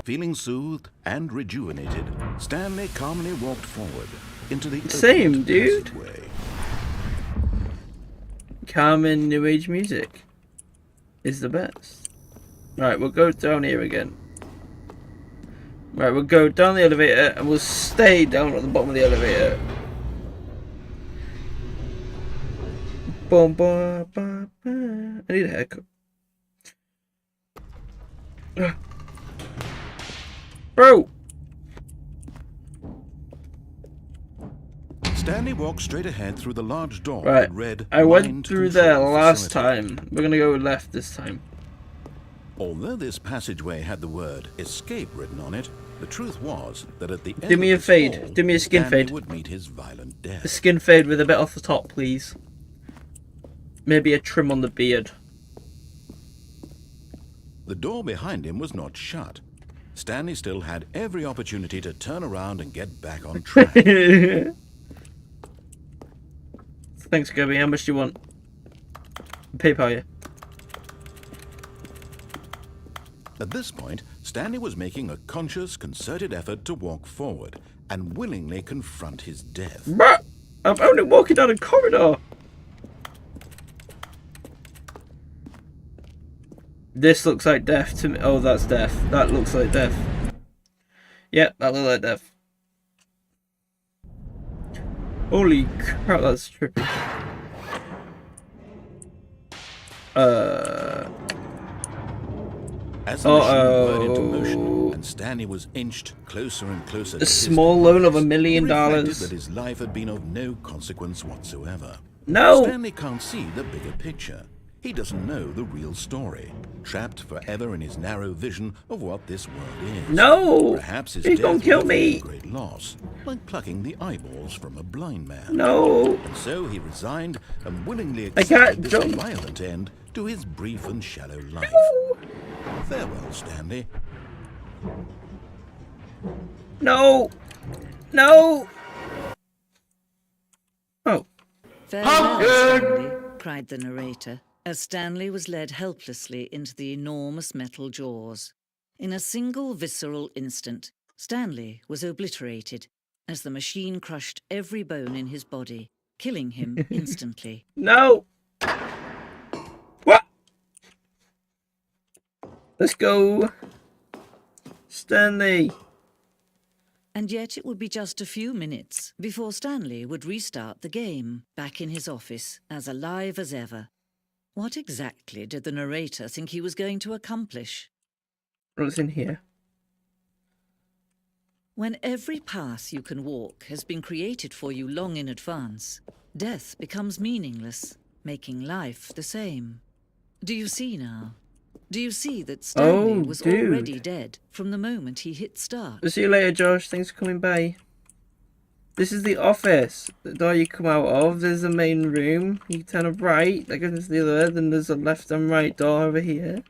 Feeling soothed and rejuvenated, Stanley calmly walked forward into the Same, opened dude. passageway. Calming new age music is the best. Right, we'll go down here again. Right, we'll go down the elevator and we'll stay down at the bottom of the elevator. Boom, boom, boom, boom. I need a haircut. Bro! Stanley walked straight ahead through the large door Right, that read I went Mind through there Control last Facility. time. We're gonna go left this time. Although this passageway had the word escape written on it, the truth was that at the end Do me of a this fade. hall, Do me a skin Stanley fade. would meet his violent The death. skin fade with a bit off the top, please. Maybe a trim on the beard. The door behind him was not shut. Stanley still had every opportunity to turn around and get back on track. Thanks, Gabby. How much do you want? PayPal you. At this point, Stanley was making a conscious, concerted effort to walk forward and willingly confront his death. Bruh! I'm only walking down a corridor. This looks like death to me. Oh, that's death. That looks like death. Yep, that looks like death. Holy crap, that's trippy. As the machine whirred into Uh-oh. motion and Stanley was inched closer and closer to A his small loan of $1 demise, million. he reflected that his life had been of no consequence whatsoever. No! Stanley can't see the bigger picture. He doesn't know the real story, trapped forever in his narrow vision of what this world is. No! Perhaps his He's death gonna would kill have been me! a great loss, like plucking the eyeballs from a blind man. No! And so he resigned and willingly I can't accepted this jump. violent end to his brief and shallow life. Farewell, Stanley. No! No! Oh. "Farewell, Stanley," cried the narrator, as Stanley was led helplessly into the enormous metal jaws. In a single visceral instant, Stanley was obliterated as the machine crushed every bone in his body, killing him instantly. No! What? Let's go. Stanley. And yet it would be just a few minutes before Stanley would restart the game, back in his office, as alive as ever. What exactly did the narrator think he was going to accomplish? What's in here? When every path you can walk has been created for you long in advance, death becomes meaningless, making life the same. Do you see now? Do you see that Stanley Oh, was dude. already dead from the moment he hit start? See you later, Josh. Thanks for coming by. This is the office. The door you come out of. There's the main room. You turn a right. That goes to the other. Then there's a left and right door over here.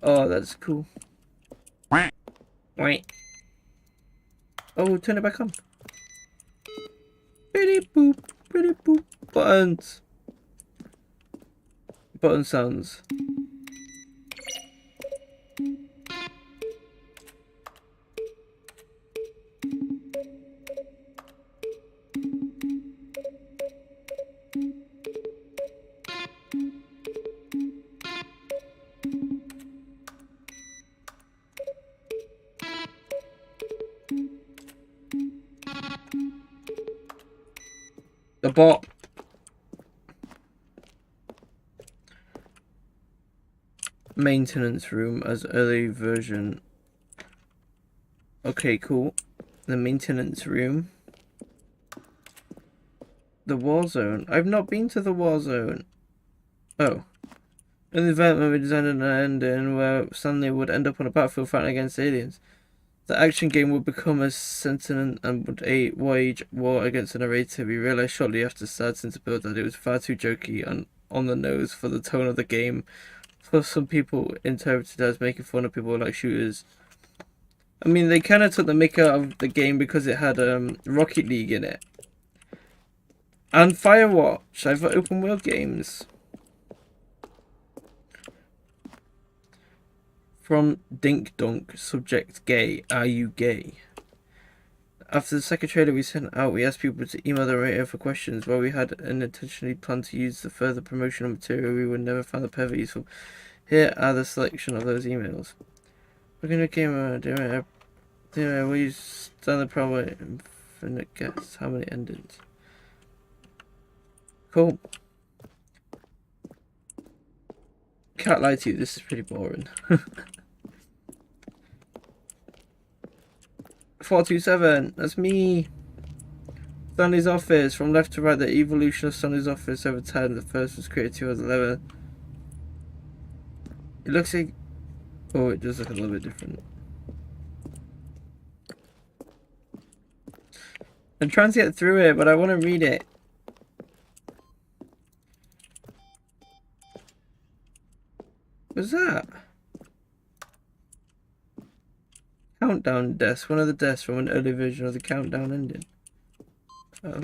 Oh, that's cool. Wait. Oh, turn it back on. Pretty boop. Pretty boop. Buttons. Button sounds. The bot. Maintenance room as early version. Okay, cool. The maintenance room. The war zone. I've not been to the war zone. Oh. In the development, we designed an ending where Stanley would end up on a battlefield fighting against aliens. The action game would become a sentient and would wage war against the narrator. We realized shortly after starting to build that it was far too jokey and on the nose for the tone of the game. Plus, some people interpreted it as making fun of people who like shooters. I mean, they kind of took the mick out of the game because it had Rocket League in it. And Firewatch. I've got open world games. From Dink Dunk, subject gay, are you gay? After the second trailer we sent out, we asked people to email the narrator for questions. While we had intentionally planned to use the further promotional material, we would never find the perfect useful. Here are the selection of those emails. We're going to game we stand the problem and guess how many endings. Cool. Can't lie to you, this is pretty boring. 427, that's me. Stanley's Office, from left to right, the evolution of Stanley's Office over time. The first was created 2011. It looks like... Oh, it does look a little bit different. I'm trying to get through it, but I want to read it. What's that? Countdown desk. One of the desks from an early version of the countdown ending. Oh.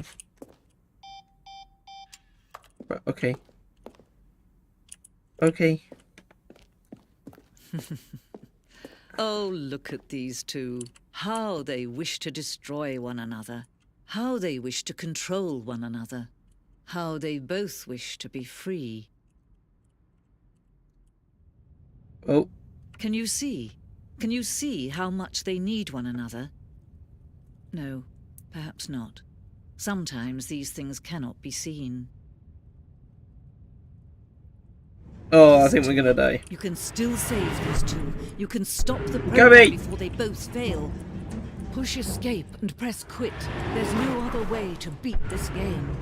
Right, okay. Okay. Oh, look at these two. How they wish to destroy one another. How they wish to control one another. How they both wish to be free. Oh. Can you see? Can you see how much they need one another? No, perhaps not. Sometimes these things cannot be seen. Oh, I think we're gonna die. You can still save these two. You can stop the Gabby! program before they both fail. Push escape and press quit. There's no other way to beat this game.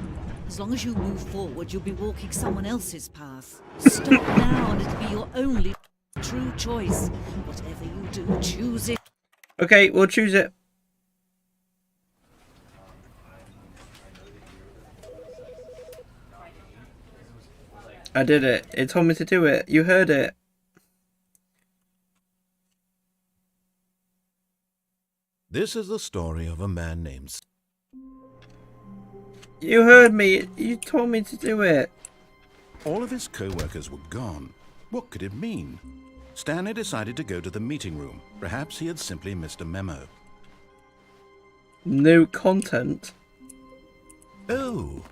As long as you move forward, you'll be walking someone else's path. Stop now and it'll be your only true choice. Whatever you do, choose it. Okay, we'll choose it. I did it. It told me to do it. You heard it. This is the story of a man named... You heard me. You told me to do it. All of his co-workers were gone. What could it mean? Stanley decided to go to the meeting room. Perhaps he had simply missed a memo. New content. Oh,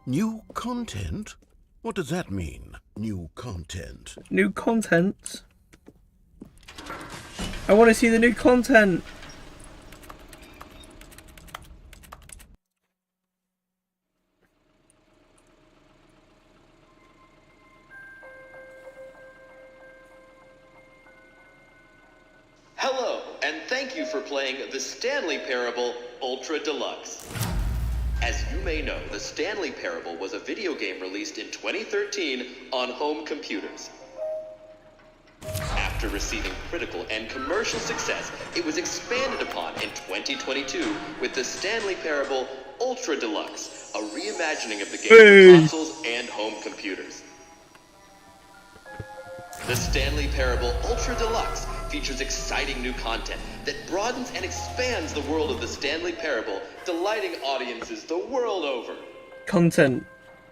new content? What does that mean, new content? New content. I want to see the new content. Hello, and thank you for playing The Stanley Parable Ultra Deluxe. As you may know, The Stanley Parable was a video game released in 2013 on home computers. After receiving critical and commercial success, it was expanded upon in 2022 with The Stanley Parable Ultra Deluxe, a reimagining of the game for consoles and home computers. The Stanley Parable Ultra Deluxe features exciting new content that broadens and expands the world of the Stanley Parable, delighting audiences the world over. Content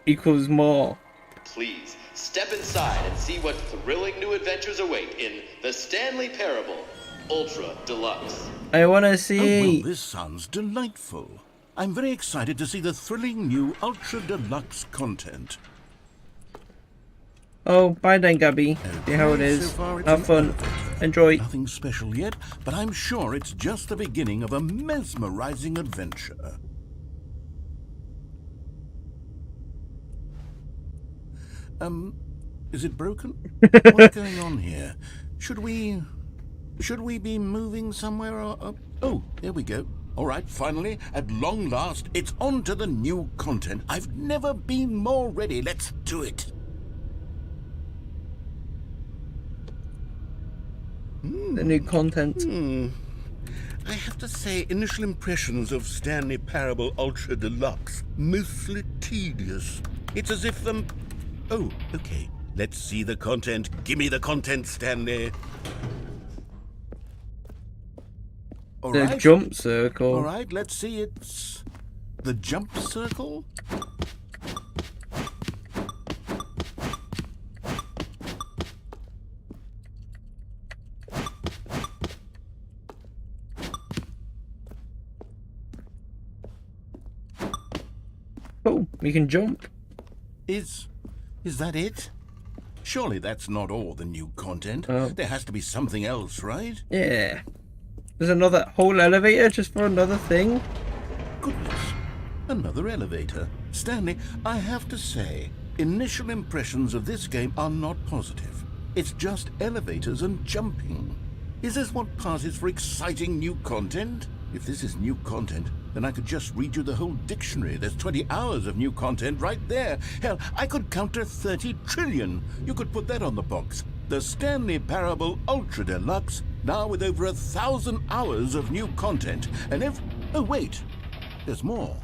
equals more. Please, step inside and see what thrilling new adventures await in The Stanley Parable Ultra Deluxe. I want to Oh, see. well, this sounds delightful. I'm very excited to see the thrilling new Ultra Deluxe content. Oh, bye then, Gabby. See how it Okay, is. so far it's Have an fun. elevator. Enjoy. Nothing special yet, but I'm sure it's just the beginning of a mesmerizing adventure. Is it broken? What's going on here? Should we be moving somewhere or... Oh, there we go. All right, finally, at long last, it's on to the new content. I've never been more ready. Let's do it. The new content. I have to say, initial impressions of Stanley Parable Ultra Deluxe, mostly tedious. It's as if Oh, okay. Let's see the content. Give me the content, Stanley. All The right. jump circle. All right, let's see. It's the jump circle. Oh, we can jump. Is that it? Surely that's not all the new content. Oh. There has to be something else, right? Yeah. There's another whole elevator just for another thing. Goodness, another elevator. Stanley, I have to say, initial impressions of this game are not positive. It's just elevators and jumping. Is this what passes for exciting new content? If this is new content, then I could just read you the whole dictionary. There's 20 hours of new content right there. Hell, I could count to 30 trillion. You could put that on the box. The Stanley Parable Ultra Deluxe, now with over 1,000 hours of new content. And oh, wait. There's more.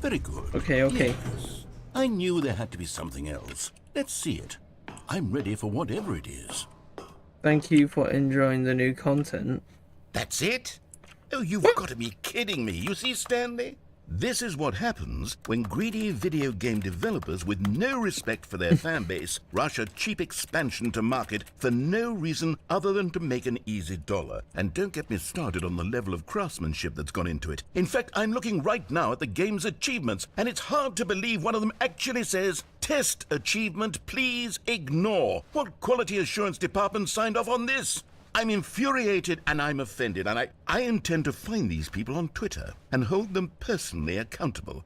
Very good. Okay. Yes. I knew there had to be something else. Let's see it. I'm ready for whatever it is. Thank you for enjoying the new content. That's it? Oh, you've got to be kidding me. You see, Stanley? This is what happens when greedy video game developers with no respect for their fan base rush a cheap expansion to market for no reason other than to make an easy dollar. And don't get me started on the level of craftsmanship that's gone into it. In fact, I'm looking right now at the game's achievements, and it's hard to believe one of them actually says, "Test achievement, please ignore." What quality assurance department signed off on this? I'm infuriated and I'm offended, and I intend to find these people on Twitter and hold them personally accountable.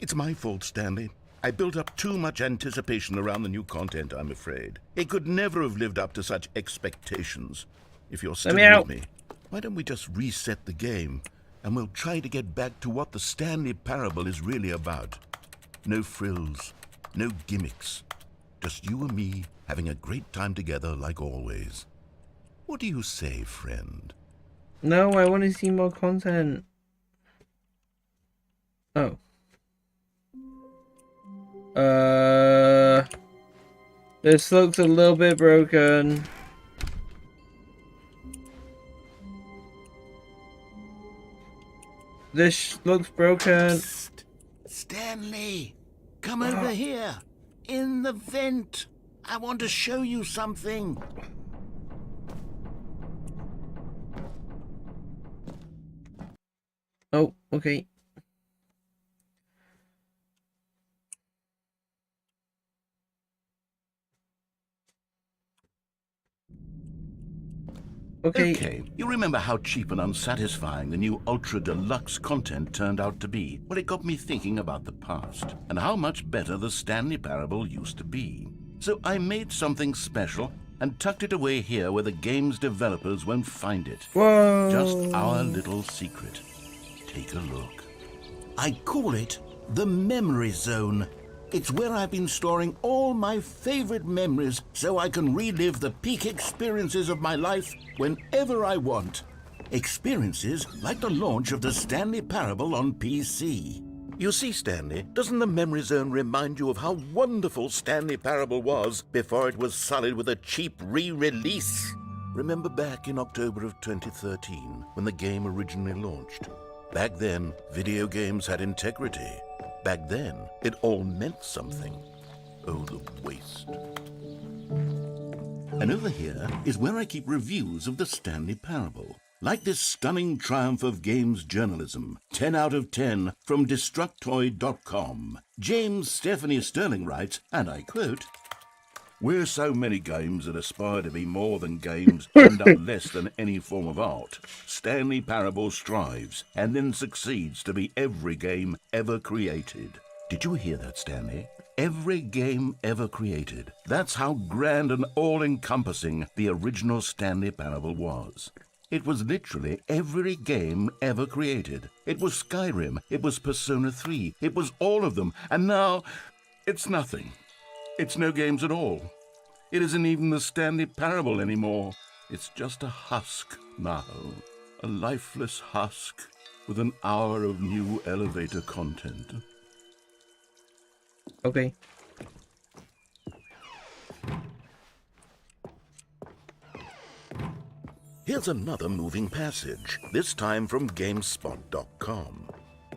It's my fault, Stanley. I built up too much anticipation around the new content, I'm afraid. It could never have lived up to such expectations. If you're still with me, why don't we just reset the game, and we'll try to get back to what the Stanley Parable is really about. No frills, no gimmicks. Just you and me having a great time together like always. What do you say, friend? No, I want to see more content. Oh. This looks a little bit broken. This looks broken. Psst. Stanley, come over here. In the vent. I want to show you something. Oh, okay. Okay, you remember how cheap and unsatisfying the new Ultra Deluxe content turned out to be? Well, it got me thinking about the past and how much better the Stanley Parable used to be. So I made something special and tucked it away here where the game's developers won't find it. Whoa. Just our little secret. Take a look. I call it the Memory Zone. It's where I've been storing all my favorite memories so I can relive the peak experiences of my life whenever I want. Experiences like the launch of the Stanley Parable on PC. You see, Stanley, doesn't the Memory Zone remind you of how wonderful Stanley Parable was before it was sullied with a cheap re-release? Remember back in October of 2013 when the game originally launched? Back then, video games had integrity. Back then, it all meant something. Oh, the waste. And over here is where I keep reviews of the Stanley Parable. Like this stunning triumph of games journalism, 10 out of 10 from Destructoid.com. James Stephanie Sterling writes, and I quote, "Where so many games that aspire to be more than games end up less than any form of art, Stanley Parable strives and then succeeds to be every game ever created." Did you hear that, Stanley? Every game ever created. That's how grand and all-encompassing the original Stanley Parable was. It was literally every game ever created. It was Skyrim, it was Persona 3, it was all of them, and now it's nothing. It's no games at all. It isn't even the Stanley Parable anymore. It's just a husk now. A lifeless husk with an hour of new elevator content. Okay. Here's another moving passage, this time from GameSpot.com.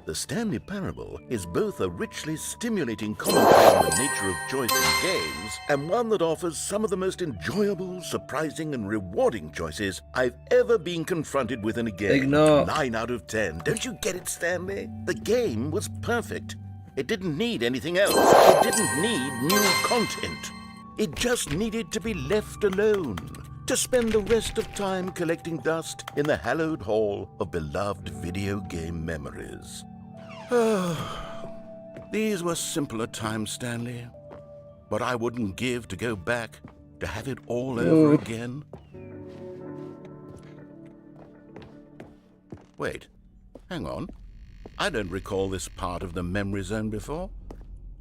The Stanley Parable is both a richly stimulating commentary on the nature of choice in games and one that offers some of the most enjoyable, surprising, and rewarding choices I've ever been confronted with in a game. Ignore. 9 out of 10. Don't you get it, Stanley? The game was perfect. It didn't need anything else. It didn't need new content. It just needed to be left alone, to spend the rest of time collecting dust in the hallowed hall of beloved video game memories. These were simpler times, Stanley. But I wouldn't give to go back to have it all over again. Wait, hang on. I don't recall this part of the Memory Zone before.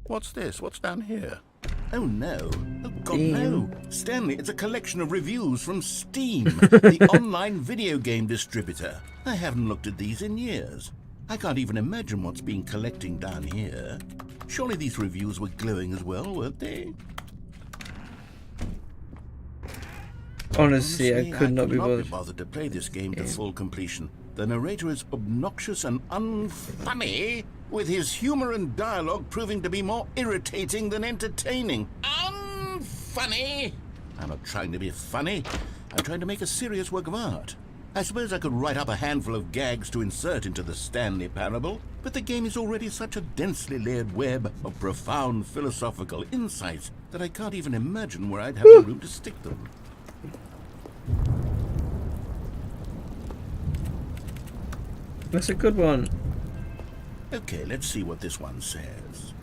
What's this? What's down here? Oh no. Oh God, no. Stanley, it's a collection of reviews from Steam, the online video game distributor. I haven't looked at these in years. I can't even imagine what's been collecting down here. Surely these reviews were glowing as well, weren't they? Honestly, I could not be bothered to play this game to full completion. The narrator is obnoxious and unfunny, with his humor and dialogue proving to be more irritating than entertaining. Unfunny! I'm not trying to be funny. I'm trying to make a serious work of art. I suppose I could write up a handful of gags to insert into the Stanley Parable, but the game is already such a densely layered web of profound philosophical insights that I can't even imagine where I'd have the room to stick them. That's a good one. Okay, let's see what this one says.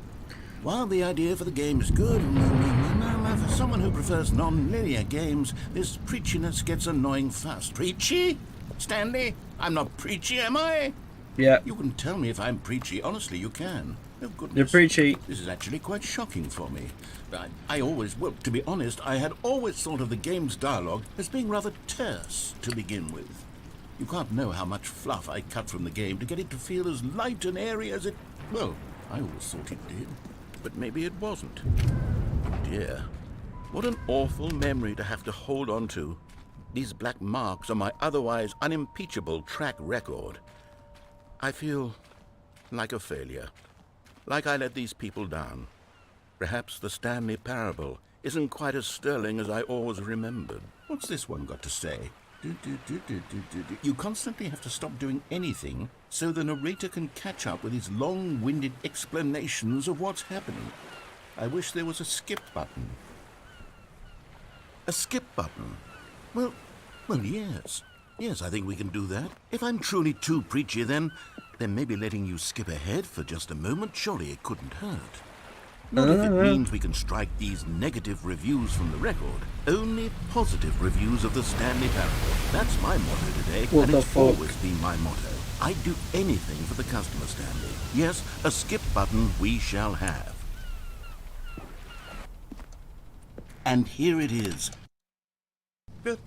While the idea for the game is good, for someone who prefers non-linear games, this preachiness gets annoying fast. Preachy? Stanley? I'm not preachy, am I? Yeah. You can tell me if I'm preachy. Honestly, you can. Oh, goodness. You're pretty cheap. This is actually quite shocking for me. I always, well, to be honest, I had always thought of the game's dialogue as being rather terse to begin with. You can't know how much fluff I cut from the game to get it to feel as light and airy as it... Well, I always thought it did. But maybe it wasn't. Dear, what an awful memory to have to hold on to. These black marks are my otherwise unimpeachable track record. I feel like a failure. Like I let these people down. Perhaps the Stanley Parable isn't quite as sterling as I always remembered. What's this one got to say? You constantly have to stop doing anything so the narrator can catch up with his long-winded explanations of what's happening. I wish there was a skip button. A skip button? Well, yes. Yes, I think we can do that. If I'm truly too preachy, then maybe letting you skip ahead for just a moment, surely it couldn't hurt. Not if it means we can strike these negative reviews from the record. Only positive reviews of the Stanley Parable. That's my motto today, What and the it's fuck? always been my motto. I'd do anything for the customer, Stanley. Yes, a skip button we shall have. And here it is. You're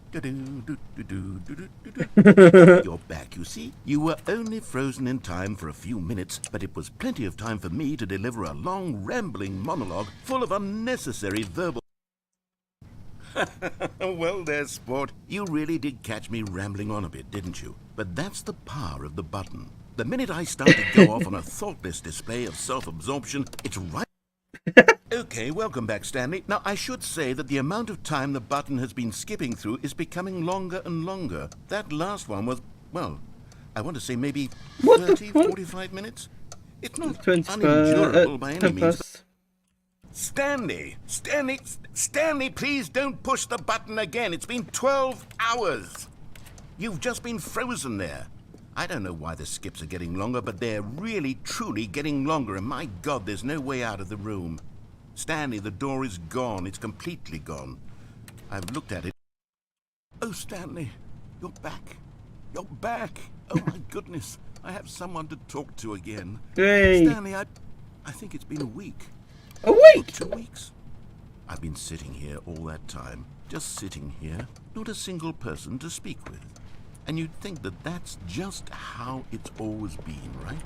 back, you see. You were only frozen in time for a few minutes, but it was plenty of time for me to deliver a long, rambling monologue full of unnecessary verbal... Well there, sport. You really did catch me rambling on a bit, didn't you? But that's the power of the button. The minute I start to go off on a thoughtless display of self-absorption, it's right... Okay, welcome back, Stanley. Now, I should say that the amount of time the button has been skipping through is becoming longer and longer. That last one was, well, I want to say maybe 30, 45 minutes? It's not 20 unendurable by any 10 means. past. Stanley, please don't push the button again. It's been 12 hours. You've just been frozen there. I don't know why the skips are getting longer, but they're really, truly getting longer, and my God, there's no way out of the room. Stanley, the door is gone. It's completely gone. I've looked at it. Oh, Stanley, you're back. You're back. Oh, my goodness. I have someone to talk to again. Hey. Stanley, I think it's been a week. A week? 2 weeks. I've been sitting here all that time. Just sitting here. Not a single person to speak with. And you'd think that that's just how it's always been, right?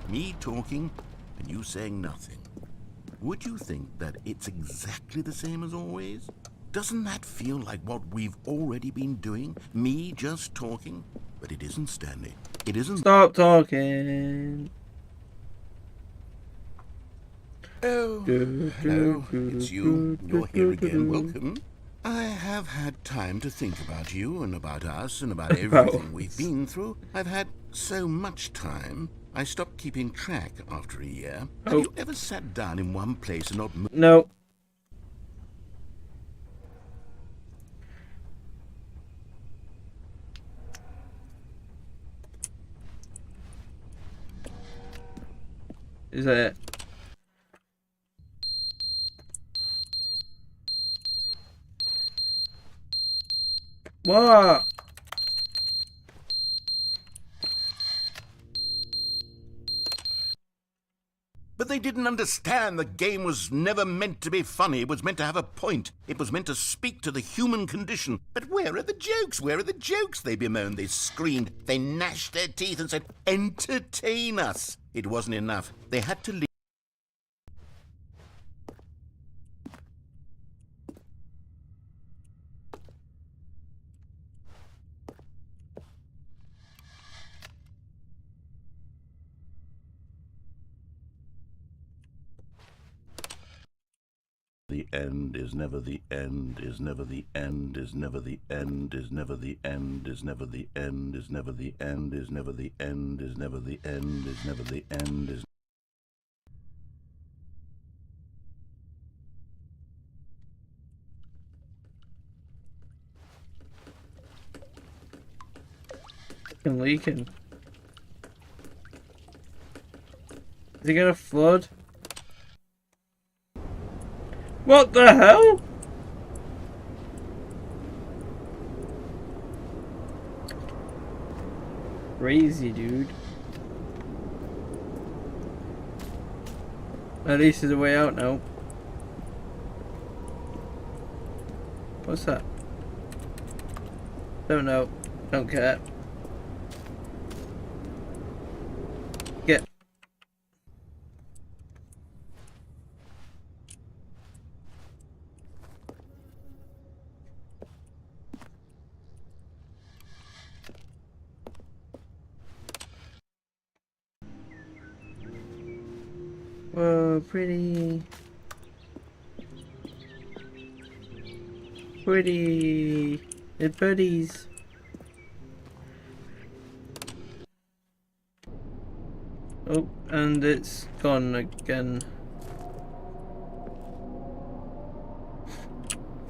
Me talking and you saying nothing. Would you think that it's exactly the same as always? Doesn't that feel like what we've already been doing? Me just talking? But it isn't, Stanley. It isn't. Stop talking. Oh, hello. It's you. You're here again. Welcome. I have had time to think about you and about us and about everything we've been through. I've had so much time. I stopped keeping track after a year. Have you ever sat down in one place and not moved? No. Is that it? What? But they didn't understand the game was never meant to be funny. It was meant to have a point. It was meant to speak to the human condition. But where are the jokes? Where are the jokes? They bemoaned, they screamed, they gnashed their teeth and said, entertain us. It wasn't enough. They had to leave. The end is never the end, is never the end, is never the end, is never the end, is never the end, is never the end, is never the end, is never the end, is never the end, is... Fucking leaking. Is it gonna flood? What the hell? Crazy, dude. At least there's a way out now. What's that? Don't know. Don't care. Get. Whoa, pretty the buddies. Oh, and it's gone again.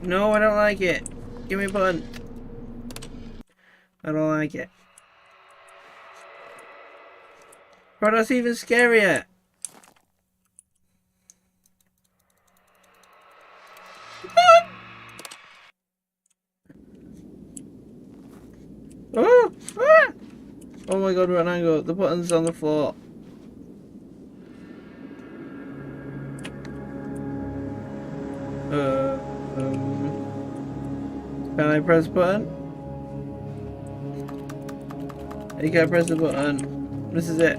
No, I don't like it. Give me a button. I don't like it. Bro, that's even scarier. Oh! Ah! Oh my god, we're at an angle. The button's on the floor. Can I press button? You can't press the button. This is it.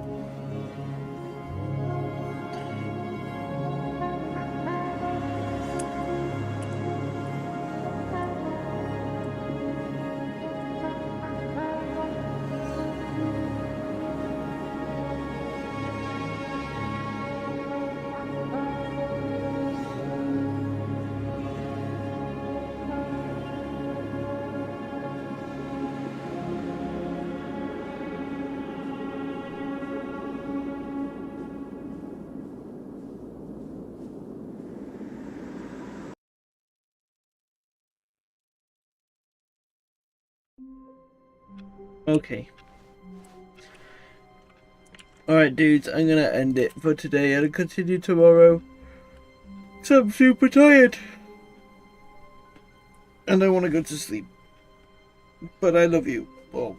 Okay. Alright dudes, I'm gonna end it for today and I'll continue tomorrow. So I'm super tired. And I wanna go to sleep. But I love you all.